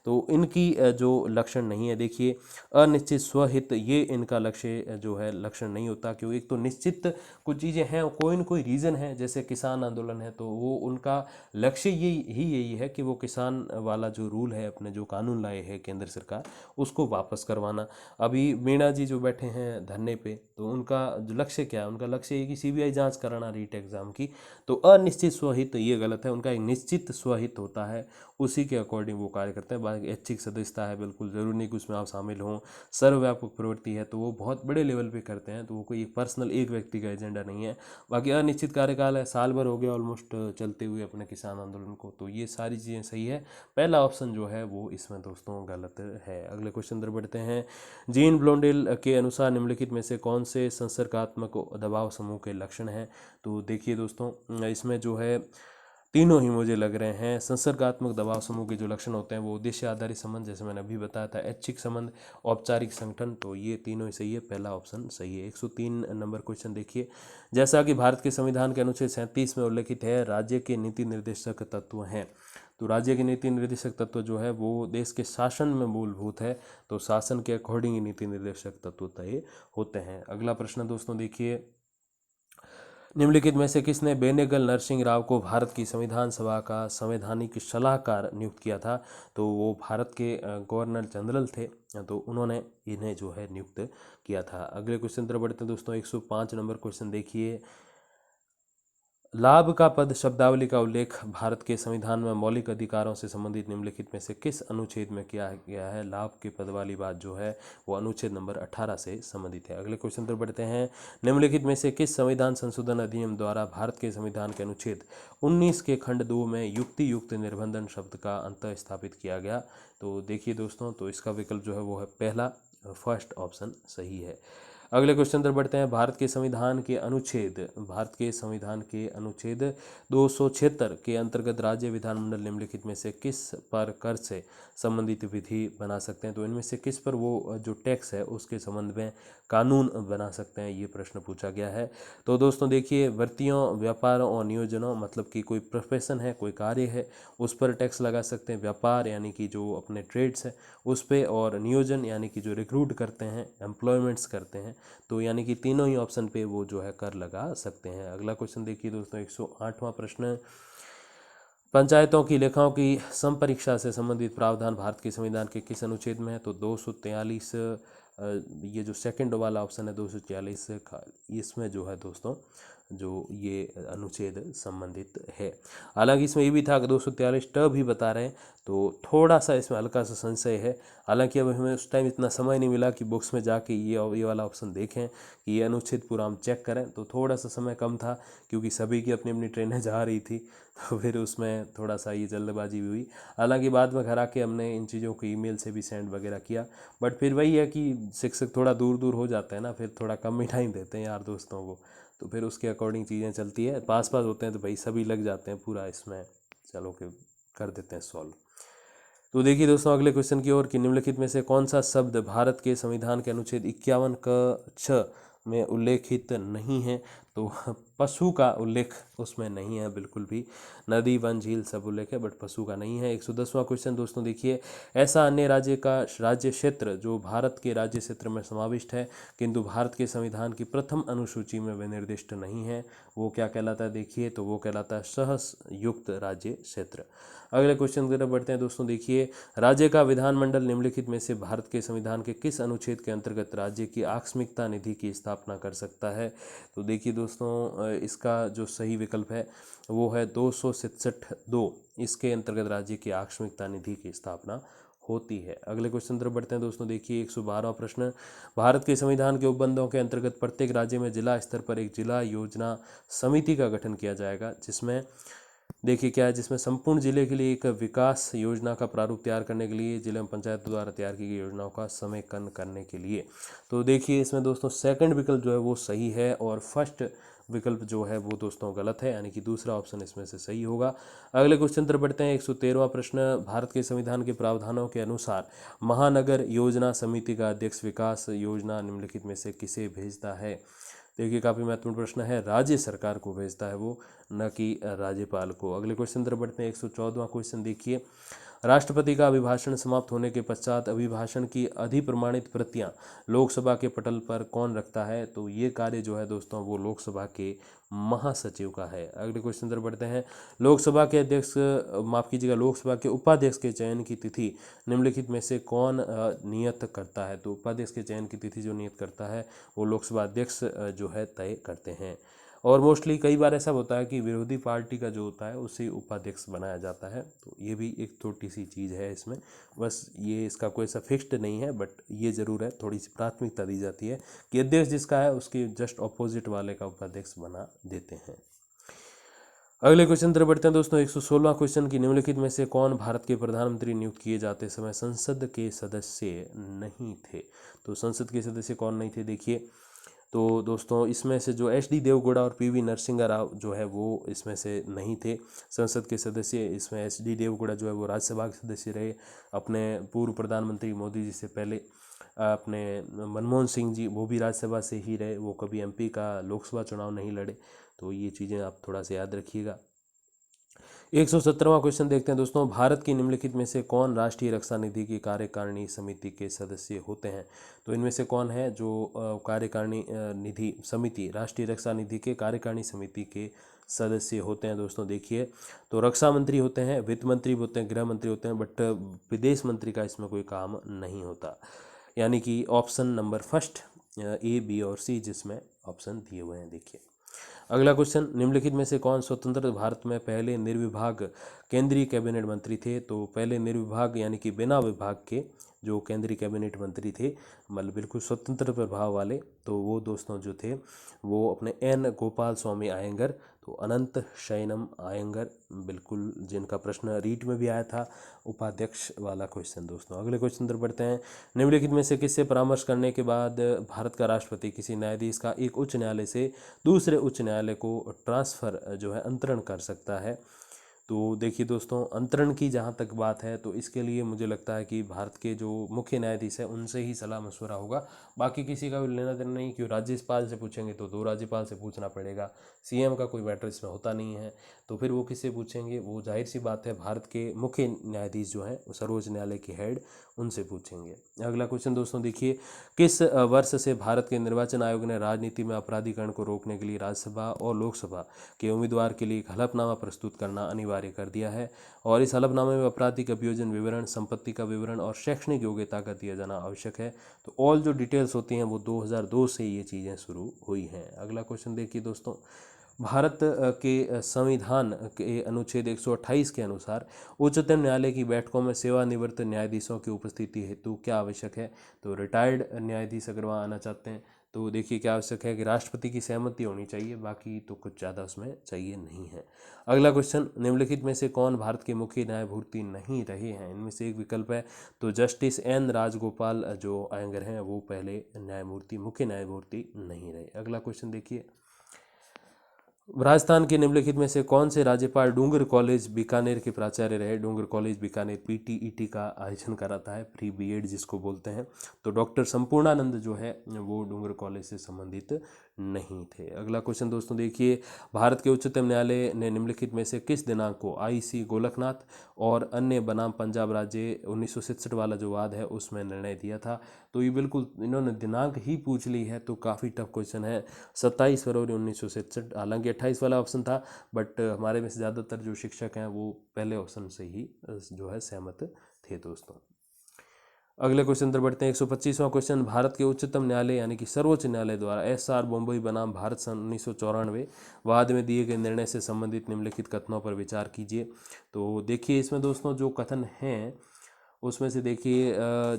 तो इनकी जो लक्षण नहीं है, देखिए अनिश्चित स्वहित, ये इनका लक्ष्य जो है लक्षण नहीं होता, क्योंकि एक तो निश्चित कुछ चीज़ें हैं, कोई न कोई रीज़न है, जैसे किसान आंदोलन है तो वो उनका लक्ष्य यही है कि वो किसान वाला जो रूल है, अपने जो कानून लाए है केंद्र सरकार, उसको वापस करवाना। अभी मीणा जी जो बैठे हैं धरने पे, तो उनका जो लक्ष्य क्या है? उनका लक्ष्य ये कि सीबीआई जांच कराना रीट एग्ज़ाम की। तो अनिश्चित स्वहित ये गलत है, उनका एक निश्चित स्वहित होता है, उसी के अकॉर्डिंग वो कार्य करते हैं। बाकी ऐच्छिक सदस्यता है, बिल्कुल ज़रूरी नहीं कि उसमें आप शामिल हों। सर्वव्यापक प्रवृत्ति है तो वो बहुत बड़े लेवल पे करते हैं, तो वो कोई पर्सनल एक व्यक्ति का एजेंडा नहीं है। बाकी अनिश्चित कार्यकाल है, साल भर हो गया ऑलमोस्ट चलते हुए अपने किसान आंदोलन को, तो ये सारी चीज़ें सही है। पहला ऑप्शन जो है वो इसमें दोस्तों गलत है। अगले क्वेश्चन तरफ बढ़ते हैं। जीन ब्लोंडेल के अनुसार निम्नलिखित में से कौन से संसर्गात्मक दबाव समूह के लक्षण हैं? तो देखिए दोस्तों, इसमें जो है तीनों ही मुझे लग रहे हैं। संसर्गात्मक दबाव समूह के जो लक्षण होते हैं वो उद्देश्य आधारित संबंध, जैसे मैंने अभी बताया था, ऐच्छिक संबंध, औपचारिक संगठन, तो ये तीनों ही सही है, पहला ऑप्शन सही है। 103 नंबर क्वेश्चन देखिए, जैसा कि भारत के संविधान के अनुच्छेद 37 में उल्लेखित है, राज्य के नीति निर्देशक तत्व हैं। तो राज्य के नीति निर्देशक तत्व जो है वो देश के शासन में मूलभूत है, तो शासन के अकॉर्डिंग ही नीति निर्देशक तत्व तय होते हैं। अगला प्रश्न दोस्तों देखिए, निम्नलिखित में से किसने बेनेगल नरसिंह राव को भारत की संविधान सभा का संवैधानिक सलाहकार नियुक्त किया था? तो वो भारत के गवर्नर जनरल थे, तो उन्होंने इन्हें जो है नियुक्त किया था। अगले क्वेश्चन तरफ बढ़ते हैं दोस्तों। 105 नंबर क्वेश्चन देखिए, लाभ का पद शब्दावली का उल्लेख भारत के संविधान में मौलिक अधिकारों से संबंधित निम्नलिखित में से किस अनुच्छेद में किया गया है? लाभ के पद वाली बात जो है वो अनुच्छेद नंबर 18 से संबंधित है। अगले क्वेश्चन पर बढ़ते हैं। निम्नलिखित में से किस संविधान संशोधन अधिनियम द्वारा भारत के संविधान के अनुच्छेद 19 के खंड 2 में युक्ति युक्त निर्बंधन शब्द का अंत स्थापित किया गया? तो देखिए दोस्तों, तो इसका विकल्प जो है वो है पहला, फर्स्ट ऑप्शन सही है। अगले क्वेश्चन पर बढ़ते हैं। भारत के संविधान के अनुच्छेद 276 के अंतर्गत राज्य विधानमंडल निम्नलिखित में से किस पर कर से संबंधित विधि बना सकते हैं? तो इनमें से किस पर वो जो टैक्स है उसके संबंध में कानून बना सकते हैं, ये प्रश्न पूछा गया है। तो दोस्तों देखिए, वृत्तियों, व्यापारों और नियोजनों, मतलब कि कोई प्रोफेशन है, कोई कार्य है, उस पर टैक्स लगा सकते हैं। व्यापार यानी कि जो अपने ट्रेड्स है उस पर, और नियोजन यानी कि जो रिक्रूट करते हैं, एम्प्लॉयमेंट्स करते हैं, तो यानी कि तीनों ही ऑप्शन पे वो जो है कर लगा सकते हैं। अगला क्वेश्चन देखिए दोस्तों, 108वां प्रश्न, पंचायतों की लेखाओं की संपरीक्षा से संबंधित प्रावधान भारत के संविधान के किस अनुच्छेद में है? तो 243, ये जो सेकंड वाला ऑप्शन है 243 का, इसमें जो है दोस्तों जो ये अनुच्छेद संबंधित है। हालांकि इसमें ये भी था कि 243 भी बता रहे हैं, तो थोड़ा सा इसमें हल्का सा संशय है। हालांकि अब हमें उस टाइम इतना समय नहीं मिला कि बुक्स में जाके ये वाला ऑप्शन देखें कि ये अनुच्छेद पूरा हम चेक करें, तो थोड़ा सा समय कम था क्योंकि सभी की अपनी अपनी ट्रेनें जा रही थी, तो फिर उसमें थोड़ा सा ये जल्दबाजी भी हुई। हालांकि बाद में घर आके हमने इन चीज़ों को ईमेल से भी सेंड वगैरह किया, बट फिर वही है कि शिक्षक थोड़ा दूर दूर हो जाते हैं ना, फिर थोड़ा कम ही टाइम देते हैं यार दोस्तों को, तो फिर उसके अकॉर्डिंग चीज़ें चलती है। पास होते हैं तो भाई सभी लग जाते हैं पूरा इसमें, चलो कि कर देते हैं सॉल्व। तो देखिए दोस्तों अगले क्वेश्चन की ओर, कि निम्नलिखित में से कौन सा शब्द भारत के संविधान के अनुच्छेद 51 क 6 में उल्लेखित नहीं है? तो पशु का उल्लेख उसमें नहीं है बिल्कुल भी। नदी वन झील सब उल्लेख है बट पशु का नहीं है। 110वां क्वेश्चन दोस्तों देखिए, ऐसा अन्य राज्य का राज्य क्षेत्र जो भारत के राज्य क्षेत्र में समाविष्ट है किंतु भारत के संविधान की प्रथम अनुसूची में वह निर्दिष्ट नहीं है, वो क्या कहलाता है देखिए, तो वो कहलाता है सहसयुक्त राज्य क्षेत्र। अगले क्वेश्चन की तरफ बढ़ते हैं दोस्तों देखिए, राज्य का विधानमंडल निम्नलिखित में से भारत के संविधान के किस अनुच्छेद के अंतर्गत राज्य की आकस्मिकता निधि की स्थापना कर सकता है। तो देखिए दोस्तों, इसका जो सही विकल्प है वो है 267(2), इसके अंतर्गत राज्य की आकस्मिकता निधि की स्थापना होती है। अगले क्वेश्चन तरफ बढ़ते हैं दोस्तों देखिए, 112वां प्रश्न, भारत के संविधान के उपबंधों के अंतर्गत प्रत्येक राज्य में जिला स्तर पर एक जिला योजना समिति का गठन किया जाएगा, जिसमें देखिए क्या है, जिसमें संपूर्ण जिले के लिए एक विकास योजना का प्रारूप तैयार करने के लिए जिला पंचायत द्वारा तैयार की गई योजनाओं का समेकन करने के लिए। तो देखिए इसमें दोस्तों सेकंड विकल्प जो है वो सही है और फर्स्ट विकल्प जो है वो दोस्तों गलत है, यानी कि दूसरा ऑप्शन इसमें से सही होगा। अगले क्वेश्चन तरफ बढ़ते हैं, 113वां प्रश्न, भारत के संविधान के प्रावधानों के अनुसार महानगर योजना समिति का अध्यक्ष विकास योजना निम्नलिखित में से किसे भेजता है। देखिए काफ़ी महत्वपूर्ण प्रश्न है, राज्य सरकार को भेजता है वो, न कि राज्यपाल को। अगले क्वेश्चन तरफ बढ़ते हैं, 114वां क्वेश्चन देखिए, राष्ट्रपति का अभिभाषण समाप्त होने के पश्चात अभिभाषण की अधिप्रमाणित प्रतियां लोकसभा के पटल पर कौन रखता है। तो ये कार्य जो है दोस्तों वो लोकसभा के महासचिव का है। अगले क्वेश्चन तरफ बढ़ते हैं, लोकसभा के अध्यक्ष, माफ कीजिएगा, लोकसभा के उपाध्यक्ष के चयन की तिथि निम्नलिखित में से कौन नियत करता है। तो उपाध्यक्ष के चयन की तिथि जो नियत करता है वो लोकसभा अध्यक्ष जो है तय करते हैं। और मोस्टली कई बार ऐसा होता है कि विरोधी पार्टी का जो होता है उसे उपाध्यक्ष बनाया जाता है, तो ये भी एक छोटी सी चीज़ है इसमें, बस ये इसका कोई सा फिक्स्ड नहीं है, बट ये ज़रूर है, थोड़ी सी प्राथमिकता दी जाती है कि अध्यक्ष जिसका है उसके जस्ट ऑपोजिट वाले का उपाध्यक्ष बना देते हैं। अगले क्वेश्चन तरफ बढ़ते हैं दोस्तों, 116वां क्वेश्चन की निम्नलिखित में से कौन भारत के प्रधानमंत्री नियुक्त किए जाते समय संसद के सदस्य नहीं थे। तो संसद के सदस्य कौन नहीं थे देखिए, तो दोस्तों इसमें से जो एच डी देवगौड़ा और पी वी नरसिंह राव जो है वो इसमें से नहीं थे संसद के सदस्य। इसमें एच डी देवगौड़ा जो है वो राज्यसभा के सदस्य रहे, अपने पूर्व प्रधानमंत्री मोदी जी से पहले अपने मनमोहन सिंह जी वो भी राज्यसभा से ही रहे, वो कभी एमपी का लोकसभा चुनाव नहीं लड़े, तो ये चीज़ें आप थोड़ा सा याद रखिएगा। 117वां क्वेश्चन देखते हैं दोस्तों, भारत की निम्नलिखित में से कौन राष्ट्रीय रक्षा निधि की कार्यकारिणी समिति के सदस्य होते हैं। तो इनमें से कौन है जो कार्यकारिणी निधि समिति, राष्ट्रीय रक्षा निधि के कार्यकारिणी समिति के सदस्य होते हैं दोस्तों देखिए, तो रक्षा मंत्री होते हैं, वित्त मंत्री होते हैं, गृह मंत्री होते हैं, बट विदेश मंत्री का इसमें कोई काम नहीं होता, यानी कि option number first A, B और सी जिसमें ऑप्शन दिए हुए हैं देखिए। अगला क्वेश्चन, निम्नलिखित में से कौन स्वतंत्र भारत में पहले निर्विभाग केंद्रीय कैबिनेट मंत्री थे। तो पहले निर्विभाग यानी कि बिना विभाग के जो केंद्रीय कैबिनेट मंत्री थे, मतलब बिल्कुल स्वतंत्र प्रभाव वाले, तो वो दोस्तों जो थे वो अपने एन गोपाल स्वामी अयंगर, तो अनंत शयनम अयंगर, बिल्कुल जिनका प्रश्न रीट में भी आया था, उपाध्यक्ष वाला क्वेश्चन दोस्तों। अगले क्वेश्चन तरफ बढ़ते हैं, निम्नलिखित में से किससे परामर्श करने के बाद भारत का राष्ट्रपति किसी न्यायाधीश का एक उच्च न्यायालय से दूसरे उच्च न्यायालय को ट्रांसफ़र जो है अंतरण कर सकता है। तो देखिए दोस्तों, अंतरण की जहाँ तक बात है तो इसके लिए मुझे लगता है कि भारत के जो मुख्य न्यायाधीश है उनसे ही सलाह मशवरा होगा, बाकी किसी का भी लेना देना नहीं। क्यों, राज्यपाल से पूछेंगे तो दो राज्यपाल से पूछना पड़ेगा, सीएम का कोई मैटर इसमें होता नहीं है, तो फिर वो किससे पूछेंगे, वो जाहिर सी बात है भारत के मुख्य न्यायाधीश जो हैं सर्वोच्च न्यायालय के हेड, उनसे पूछेंगे। अगला क्वेश्चन दोस्तों देखिए, किस वर्ष से भारत के निर्वाचन आयोग ने राजनीति में अपराधीकरण को रोकने के लिए राज्यसभा और लोकसभा के उम्मीदवार के लिए एक हलफनामा प्रस्तुत करना अनिवार्य कर दिया है, और इस हलफनामे में आपराधिक अभियोजन विवरण, संपत्ति का विवरण और शैक्षणिक योग्यता का दिया जाना आवश्यक है। तो ऑल जो डिटेल्स होती हैं वो 2002 से ये चीज़ें शुरू हुई हैं। अगला क्वेश्चन देखिए दोस्तों, भारत के संविधान के अनुच्छेद 128 के अनुसार उच्चतम न्यायालय की बैठकों में सेवानिवृत्त न्यायाधीशों की उपस्थिति हेतु क्या आवश्यक है। तो रिटायर्ड न्यायाधीश अगर वहाँ आना चाहते हैं तो देखिए क्या आवश्यक है कि राष्ट्रपति की सहमति होनी चाहिए, बाकी तो कुछ ज़्यादा उसमें चाहिए नहीं है। अगला क्वेश्चन, निम्नलिखित में से कौन भारत के मुख्य न्यायमूर्ति नहीं रहे हैं। इनमें से एक विकल्प है, तो जस्टिस एन राजगोपाल जो अयंगर हैं वो पहले न्यायमूर्ति, मुख्य न्यायमूर्ति नहीं रहे। अगला क्वेश्चन देखिए, राजस्थान के निम्नलिखित में से कौन से राज्यपाल डूंगर कॉलेज बीकानेर के प्राचार्य रहे। डूंगर कॉलेज बीकानेर पीटीईटी का आयोजन कराता है, प्री बीएड जिसको बोलते हैं। तो डॉक्टर संपूर्णानंद जो है वो डूंगर कॉलेज से संबंधित नहीं थे। अगला क्वेश्चन दोस्तों देखिए, भारत के उच्चतम न्यायालय ने निम्नलिखित में से किस दिनांक को आईसी गोलकनाथ और अन्य बनाम पंजाब राज्य 1966 वाला जो वाद है उसमें निर्णय दिया था। तो ये बिल्कुल इन्होंने दिनांक ही पूछ ली है, तो काफ़ी टफ क्वेश्चन है। 27 फरवरी 1967, हालांकि 28 वाला ऑप्शन था, बट हमारे में से ज़्यादातर जो शिक्षक हैं वो पहले ऑप्शन से ही जो है सहमत थे दोस्तों। अगले क्वेश्चन पर बढ़ते हैं। 125वां क्वेश्चन, भारत के उच्चतम न्यायालय यानी कि सर्वोच्च न्यायालय द्वारा एसआर बॉम्बई बनाम भारत सन 1994 वाद में दिए गए निर्णय से संबंधित निम्नलिखित कथनों पर विचार कीजिए। तो देखिए इसमें दोस्तों जो कथन हैं उसमें से देखिए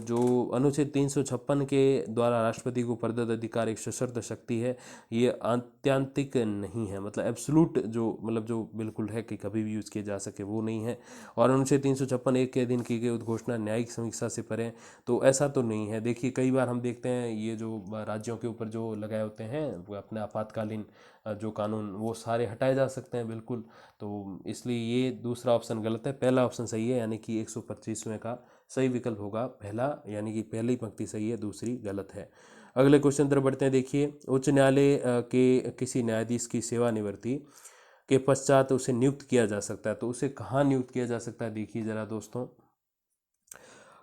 जो अनुच्छेद 356 के द्वारा राष्ट्रपति को प्रदत्त अधिकार एक सशर्त शक्ति है, ये आत्यांतिक नहीं है, मतलब एब्सोलूट जो मतलब जो बिल्कुल है कि कभी भी यूज़ किया जा सके वो नहीं है। और अनुच्छेद 356 एक के अधीन की गई उद्घोषणा न्यायिक समीक्षा से परे, तो ऐसा तो नहीं है। देखिए कई बार हम देखते हैं ये जो राज्यों के ऊपर जो लगाए होते हैं वो अपने आपातकालीन जो कानून वो सारे हटाए जा सकते हैं बिल्कुल, तो इसलिए ये दूसरा ऑप्शन गलत है, पहला ऑप्शन सही है, यानी कि 125वें का सही विकल्प होगा पहला, यानी कि पहली पंक्ति सही है, दूसरी गलत है। अगले क्वेश्चन तरफ बढ़ते हैं। देखिए उच्च न्यायालय के किसी न्यायाधीश की सेवानिवृत्ति के पश्चात उसे नियुक्त किया जा सकता है, तो उसे कहाँ नियुक्त किया जा सकता है देखिए ज़रा दोस्तों,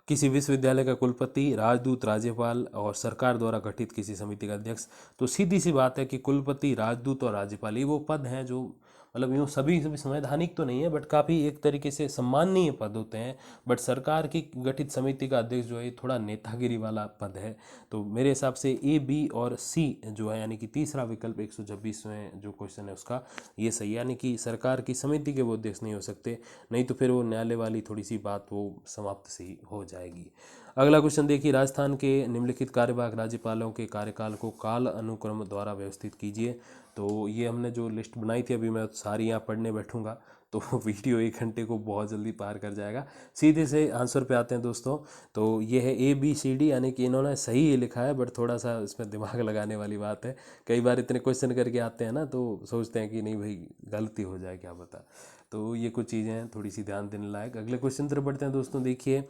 किसी विश्वविद्यालय का कुलपति, राजदूत, राज्यपाल और सरकार द्वारा गठित किसी समिति का अध्यक्ष। तो सीधी सी बात है कि कुलपति, राजदूत और राज्यपाल ये वो पद हैं जो मतलब यूँ सभी सभी संवैधानिक तो नहीं है बट काफ़ी एक तरीके से सम्माननीय पद होते हैं। बट सरकार की गठित समिति का अध्यक्ष जो है थोड़ा नेतागिरी वाला पद है। तो मेरे हिसाब से ए, बी और सी जो है यानी कि तीसरा विकल्प 126वें जो क्वेश्चन है उसका ये सही है, यानी कि सरकार की समिति के वो अध्यक्ष नहीं हो सकते, नहीं तो फिर वो न्यायालय वाली थोड़ी सी बात वो समाप्त सी हो जाएगी। अगला क्वेश्चन देखिए, राजस्थान के निम्नलिखित कार्यवाहक राज्यपालों के कार्यकाल को काल अनुक्रम द्वारा व्यवस्थित कीजिए। तो ये हमने जो लिस्ट बनाई थी, अभी मैं सारी यहाँ पढ़ने बैठूंगा तो वीडियो 1 घंटे को बहुत जल्दी पार कर जाएगा। सीधे से आंसर पे आते हैं दोस्तों। तो ये है ABCD, यानी कि इन्होंने सही ये लिखा है बट थोड़ा सा इसमें दिमाग लगाने वाली बात है। कई बार इतने क्वेश्चन करके आते हैं ना तो सोचते हैं कि नहीं भाई गलती हो जाए क्या पता, तो ये कुछ चीज़ें हैं थोड़ी सी ध्यान देने लायक। अगले क्वेश्चन तरफ बढ़ते हैं दोस्तों। देखिए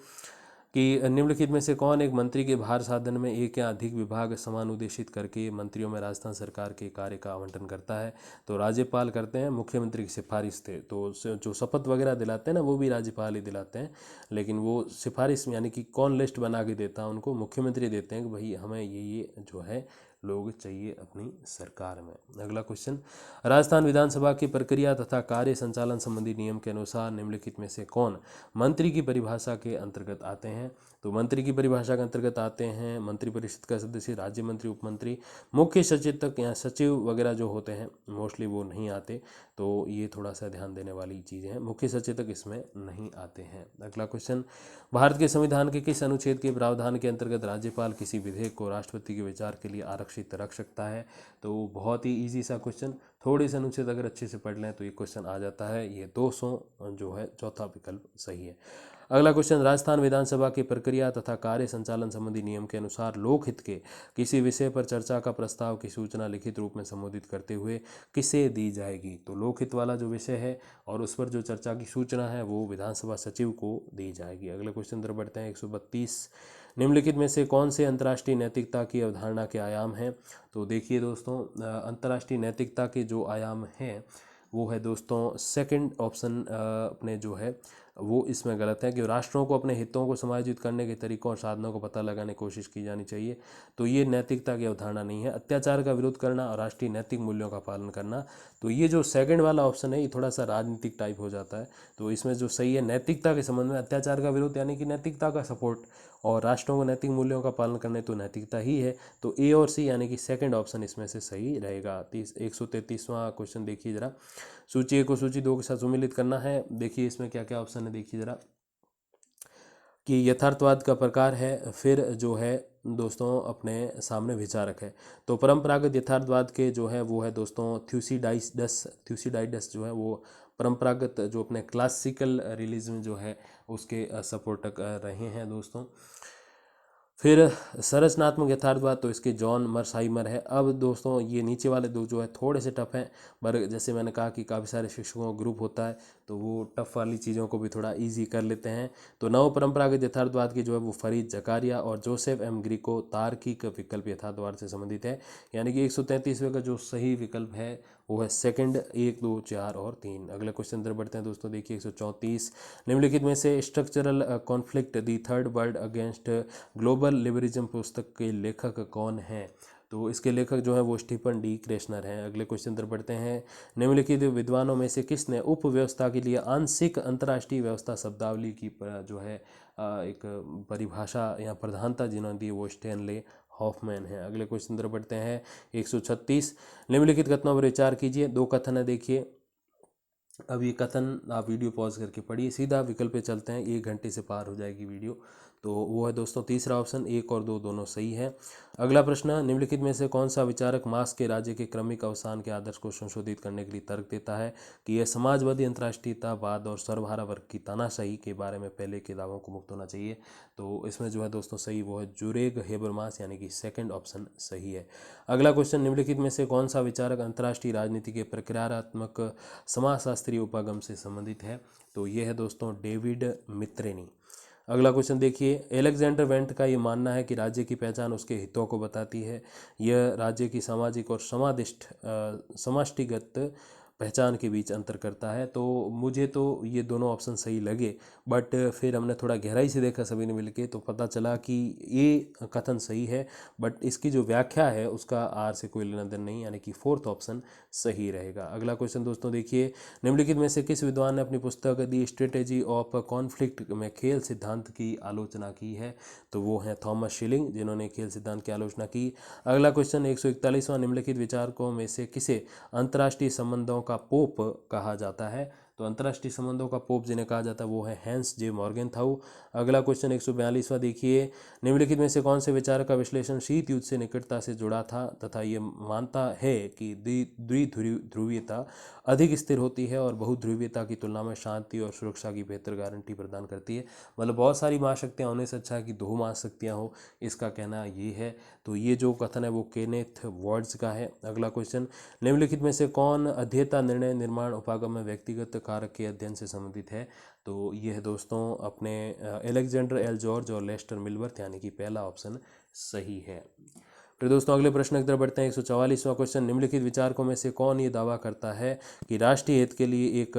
कि निम्नलिखित में से कौन एक मंत्री के भार साधन में एक या अधिक विभाग समानुदेशित करके मंत्रियों में राजस्थान सरकार के कार्य का आवंटन करता है। तो राज्यपाल करते हैं, मुख्यमंत्री की सिफारिश थे, तो जो शपथ वगैरह दिलाते हैं ना वो भी राज्यपाल ही दिलाते हैं, लेकिन वो सिफारिश यानी कि कौन लिस्ट बना के देता है उनको मुख्यमंत्री देते हैं कि भाई हमें ये जो है लोग चाहिए अपनी सरकार में। अगला क्वेश्चन, राजस्थान विधानसभा की प्रक्रिया तथा कार्य संचालन संबंधी नियम के अनुसार निम्नलिखित में से कौन मंत्री की परिभाषा के अंतर्गत आते हैं। तो मंत्री की परिभाषा के अंतर्गत आते हैं मंत्रिपरिषद का सदस्य, राज्य मंत्री, उप मंत्री, मुख्य सचेतक या सचिव वगैरह जो होते हैं मोस्टली वो नहीं आते, तो ये थोड़ा सा ध्यान देने वाली चीज़ें हैं, मुख्य सचेतक इसमें नहीं आते हैं। अगला क्वेश्चन, भारत के संविधान के किस अनुच्छेद के प्रावधान के अंतर्गत राज्यपाल किसी विधेयक को राष्ट्रपति के विचार के लिए आरक्षित रख सकता है। तो बहुत ही ईजी सा क्वेश्चन, थोड़े से अनुच्छेद अगर अच्छे से पढ़ लें तो ये क्वेश्चन आ जाता है। ये 200 जो है चौथा विकल्प सही है। अगला क्वेश्चन, राजस्थान विधानसभा की प्रक्रिया तथा कार्य संचालन संबंधी नियम के अनुसार लोकहित के किसी विषय पर चर्चा का प्रस्ताव की सूचना लिखित रूप में संबोधित करते हुए किसे दी जाएगी। तो लोकहित वाला जो विषय है और उस पर जो चर्चा की सूचना है वो विधानसभा सचिव को दी जाएगी। अगले क्वेश्चन तरफ बढ़ते हैं। 132, निम्नलिखित में से कौन से अंतर्राष्ट्रीय नैतिकता की अवधारणा के आयाम हैं। तो देखिए दोस्तों अंतर्राष्ट्रीय नैतिकता के जो आयाम हैं वो है दोस्तों सेकंड ऑप्शन अपने जो है वो इसमें गलत है कि राष्ट्रों को अपने हितों को समायोजित करने के तरीकों और साधनों को पता लगाने की कोशिश की जानी चाहिए। तो ये नैतिकता की अवधारणा नहीं है। अत्याचार का विरोध करना और राष्ट्रीय नैतिक मूल्यों का पालन करना, तो ये जो सेकंड वाला ऑप्शन है ये थोड़ा सा राजनीतिक टाइप हो जाता है। तो इसमें जो सही है नैतिकता के संबंध में अत्याचार का विरोध यानी कि नैतिकता का सपोर्ट, और राष्ट्रों को नैतिक मूल्यों का पालन करने तो नैतिकता ही है। तो ए और सी यानी कि सेकंड ऑप्शन इसमें से सही रहेगा। 133वां क्वेश्चन देखिए जरा, सूची 1 को सूची 2 के साथ सम्मिलित करना है। देखिए इसमें क्या क्या ऑप्शन है देखिए जरा, कि यथार्थवाद का प्रकार है, फिर जो है दोस्तों अपने सामने विचारक है। तो परंपरागत यथार्थवाद के जो है वो है दोस्तों थ्यूसिडाइडस जो है वो परंपरागत जो अपने क्लासिकल रिलीजन जो है उसके सपोर्टक रहे हैं दोस्तों। फिर संरचनात्मक यथार्थवाद, तो इसके जॉन मर्साइमर है। अब दोस्तों ये नीचे वाले दो जो है थोड़े से टफ हैं, पर जैसे मैंने कहा कि काफ़ी सारे शिक्षकों का ग्रुप होता है तो वो टफ वाली चीज़ों को भी थोड़ा इजी कर लेते हैं। तो नव परंपरागत यथार्थवाद की जो है वो फरीद जकारिया और जोसेफ एम ग्रीको तार्किक विकल्प यथार्थवाद से संबंधित है, यानी कि 133वें का जो सही विकल्प है वो है सेकंड, 1, 2, 4 और 3। अगले क्वेश्चन अंदर बढ़ते हैं दोस्तों। देखिए 134, निम्नलिखित में से structural conflict the third world against global liberalism पुस्तक के लेखक कौन हैं? तो इसके लेखक जो है वो स्टीफन डी क्रेशनर हैं। अगले क्वेश्चन अंदर बढ़ते हैं। निम्नलिखित विद्वानों में से किसने उपव्यवस्था के लिए आंशिक अंतर्राष्ट्रीय व्यवस्था शब्दावली की जो है एक परिभाषा या प्रधानता जिन्होंने दी वो स्टैनले हॉफमैन है। अगले क्वेश्चन अंदर बढ़ते हैं। 136, निम्नलिखित कथनों पर विचार कीजिए। दो कथन है, देखिए अब ये कथन आप वीडियो पॉज करके पढ़िए, सीधा विकल्प पे चलते हैं, 1 घंटे से पार हो जाएगी वीडियो। तो वो है दोस्तों तीसरा ऑप्शन, 1 और 2 दोनों सही है। अगला प्रश्न, निम्नलिखित में से कौन सा विचारक मार्क्स के राज्य के क्रमिक अवसान के आदर्श को संशोधित करने के लिए तर्क देता है कि यह समाजवादी अंतर्राष्ट्रीयतावाद और सर्वहारा वर्ग की तानाशाही के बारे में पहले के दावों को मुक्त होना चाहिए? तो इसमें जो है दोस्तों सही वो है जुरेग हेबरमास, यानी कि सेकंड ऑप्शन सही है। अगला क्वेश्चन, निम्नलिखित में से कौन सा विचारक अंतर्राष्ट्रीय राजनीति के प्रक्रियात्मक समाजशास्त्रीय उपागम से संबंधित है? तो ये है दोस्तों डेविड मित्रेनी। अगला क्वेश्चन देखिए, एलेक्जेंडर वेंट का ये मानना है कि राज्य की पहचान उसके हितों को बताती है। यह राज्य की सामाजिक और समष्टिगत पहचान के बीच अंतर करता है। तो मुझे तो ये दोनों ऑप्शन सही लगे, बट फिर हमने थोड़ा गहराई से देखा सभी ने मिलके तो पता चला कि ये कथन सही है, बट इसकी जो व्याख्या है उसका आर से कोई लेना देना नहीं, यानी कि फोर्थ ऑप्शन सही रहेगा। अगला क्वेश्चन दोस्तों देखिए, निम्नलिखित में से किस विद्वान ने अपनी पुस्तक दी स्ट्रेटेजी ऑफ कॉन्फ्लिक्ट में खेल सिद्धांत की आलोचना की है? तो वो है थॉमस शिलिंग, जिन्होंने खेल सिद्धांत की आलोचना की। अगला क्वेश्चन 141वां, निम्नलिखित विचारकों में से किसे अंतर्राष्ट्रीय संबंधों का पोप कहा जाता है? तो अंतर्राष्ट्रीय संबंधों का पोप जिन्हें कहा जाता है वो है हैंस जे मॉर्गेनथाउ। अगला क्वेश्चन 142वां देखिए, निम्नलिखित में से कौन से विचारक का विश्लेषण शीत युद्ध से निकटता से जुड़ा था तथा ये मानता है कि द्विध्रुवीयता अधिक स्थिर होती है और बहुध्रुवीयता की तुलना में शांति और सुरक्षा की बेहतर गारंटी प्रदान करती है? मतलब बहुत सारी महाशक्तियाँ होने से अच्छा है कि 2 महाशक्तियाँ हो, इसका कहना ये है। तो ये जो कथन है वो केनेथ वर्ड्स का है। अगला क्वेश्चन, निम्नलिखित में से कौन अध्येता निर्णय निर्माण उपागम में व्यक्तिगत कारक के अध्ययन से संबंधित है? तो ये है दोस्तों अपने एलेक्जेंडर एल जॉर्ज और लेस्टर मिलवर्थ, यानी कि पहला ऑप्शन सही है। फिर दोस्तों अगले प्रश्न की तरफ बढ़ते हैं। 144वां क्वेश्चन, निम्नलिखित विचारकों में से कौन ये दावा करता है कि राष्ट्रीय हित के लिए एक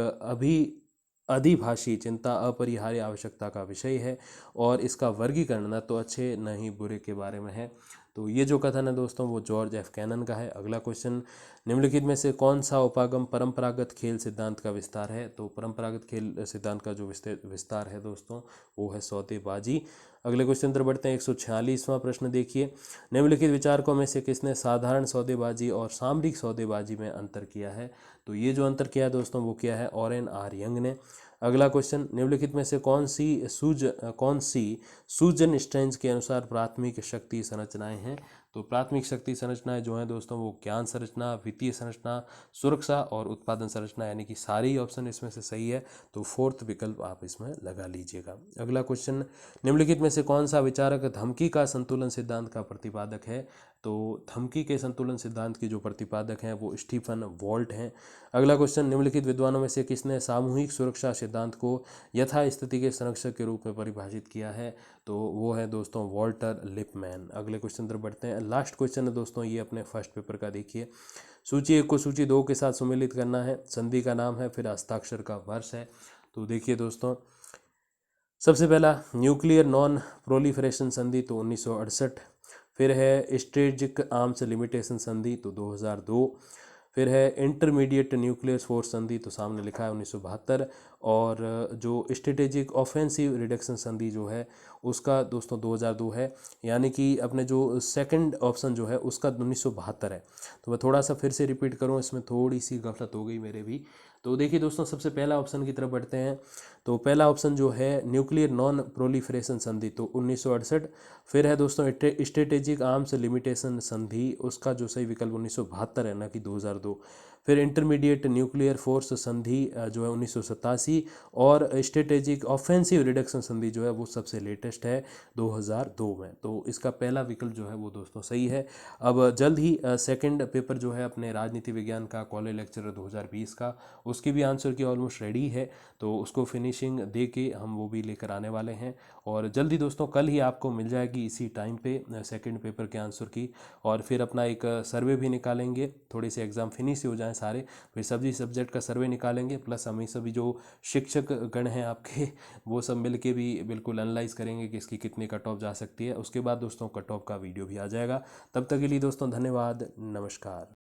अधिभाषी चिंता अपरिहार्य आवश्यकता का विषय है और इसका वर्गीकरण न तो अच्छे न ही बुरे के बारे में है? तो ये जो कथन है दोस्तों वो जॉर्ज एफ कैनन का है। अगला क्वेश्चन, निम्नलिखित में से कौन सा उपागम परंपरागत खेल सिद्धांत का विस्तार है? तो परंपरागत खेल सिद्धांत का जो विस्तार है दोस्तों वो है सौदेबाजी। अगले क्वेश्चन पर बढ़ते हैं। 146वां प्रश्न देखिए, निम्नलिखित विचारकों में से किसने साधारण सौदेबाजी और सामरिक सौदेबाजी में अंतर किया है? तो ये जो अंतर किया है दोस्तों वो किया है ऑरेन आर यंग ने। अगला क्वेश्चन, निम्नलिखित में से कौन सी सूजन स्ट्रेंज के अनुसार प्राथमिक शक्ति संरचनाएं हैं? तो प्राथमिक शक्ति संरचनाएं जो हैं दोस्तों वो ज्ञान संरचना, वित्तीय संरचना, सुरक्षा और उत्पादन संरचना, यानी कि सारी ऑप्शन इसमें से सही है। तो फोर्थ विकल्प आप इसमें लगा लीजिएगा। अगला क्वेश्चन, निम्नलिखित में से कौन सा विचारक धमकी का संतुलन सिद्धांत का प्रतिपादक है? तो धमकी के संतुलन सिद्धांत की जो प्रतिपादक हैं वो स्टीफन वॉल्ट हैं। अगला क्वेश्चन, निम्नलिखित विद्वानों में से किसने सामूहिक सुरक्षा सिद्धांत को यथास्थिति के संरक्षक के रूप में परिभाषित किया है? तो वो है दोस्तों वॉल्टर लिपमैन। अगले क्वेश्चन तरफ बढ़ते हैं। लास्ट क्वेश्चन है दोस्तों ये अपने फर्स्ट पेपर का, देखिए सूची 1 को सूची 2 के साथ सम्मिलित करना है, संधि का नाम है, फिर हस्ताक्षर का वर्ष है। तो देखिए दोस्तों सबसे पहला न्यूक्लियर नॉन प्रोलिफरेशन संधि तो 1968, फिर है स्ट्रेटेजिक आर्म्स लिमिटेशन संधि तो 2002, फिर है इंटरमीडिएट न्यूक्लियर फोर्स संधि तो सामने लिखा है 1972, और जो स्ट्रेटेजिक ऑफेंसिव रिडक्शन संधि जो है उसका दोस्तों 2002 है, यानी कि अपने जो सेकंड ऑप्शन जो है उसका 1972 है। तो मैं थोड़ा सा फिर से रिपीट करूं, इसमें थोड़ी सी गफलत हो गई मेरे भी। तो देखिए दोस्तों सबसे पहला ऑप्शन की तरफ बढ़ते हैं। तो पहला ऑप्शन जो है न्यूक्लियर नॉन प्रोलिफरेशन संधि, तो 1968। फिर है दोस्तों स्ट्रेटेजिक आर्म्स लिमिटेशन संधि, उसका जो सही विकल्प 1972 है, ना कि 2002। फिर इंटरमीडिएट न्यूक्लियर फोर्स संधि जो है 1987। और स्ट्रेटेजिक ऑफेंसिव रिडक्शन संधि जो है वो सबसे लेटेस्ट है 2002 में। तो इसका पहला विकल्प जो है वो दोस्तों सही है। अब जल्द ही सेकंड पेपर जो है अपने राजनीति विज्ञान का कॉलेज लेक्चरर 2020 का, उसकी भी आंसर की ऑलमोस्ट रेडी है, तो उसको फिनिशिंग दे के हम वो भी लेकर आने वाले हैं। और जल्दी दोस्तों कल ही आपको मिल जाएगी इसी टाइम पे सेकंड पेपर के आंसर की। और फिर अपना एक सर्वे भी निकालेंगे, थोड़े से एग्ज़ाम फिनिश हो जाएं सारे, फिर सभी सब्जेक्ट का सर्वे निकालेंगे, प्लस हम सभी जो शिक्षक गण हैं आपके वो सब मिल के भी बिल्कुल एनालाइज करेंगे कि इसकी कितनी कट ऑफ जा सकती है। उसके बाद दोस्तों कट ऑफ का वीडियो भी आ जाएगा। तब तक के लिए दोस्तों धन्यवाद, नमस्कार।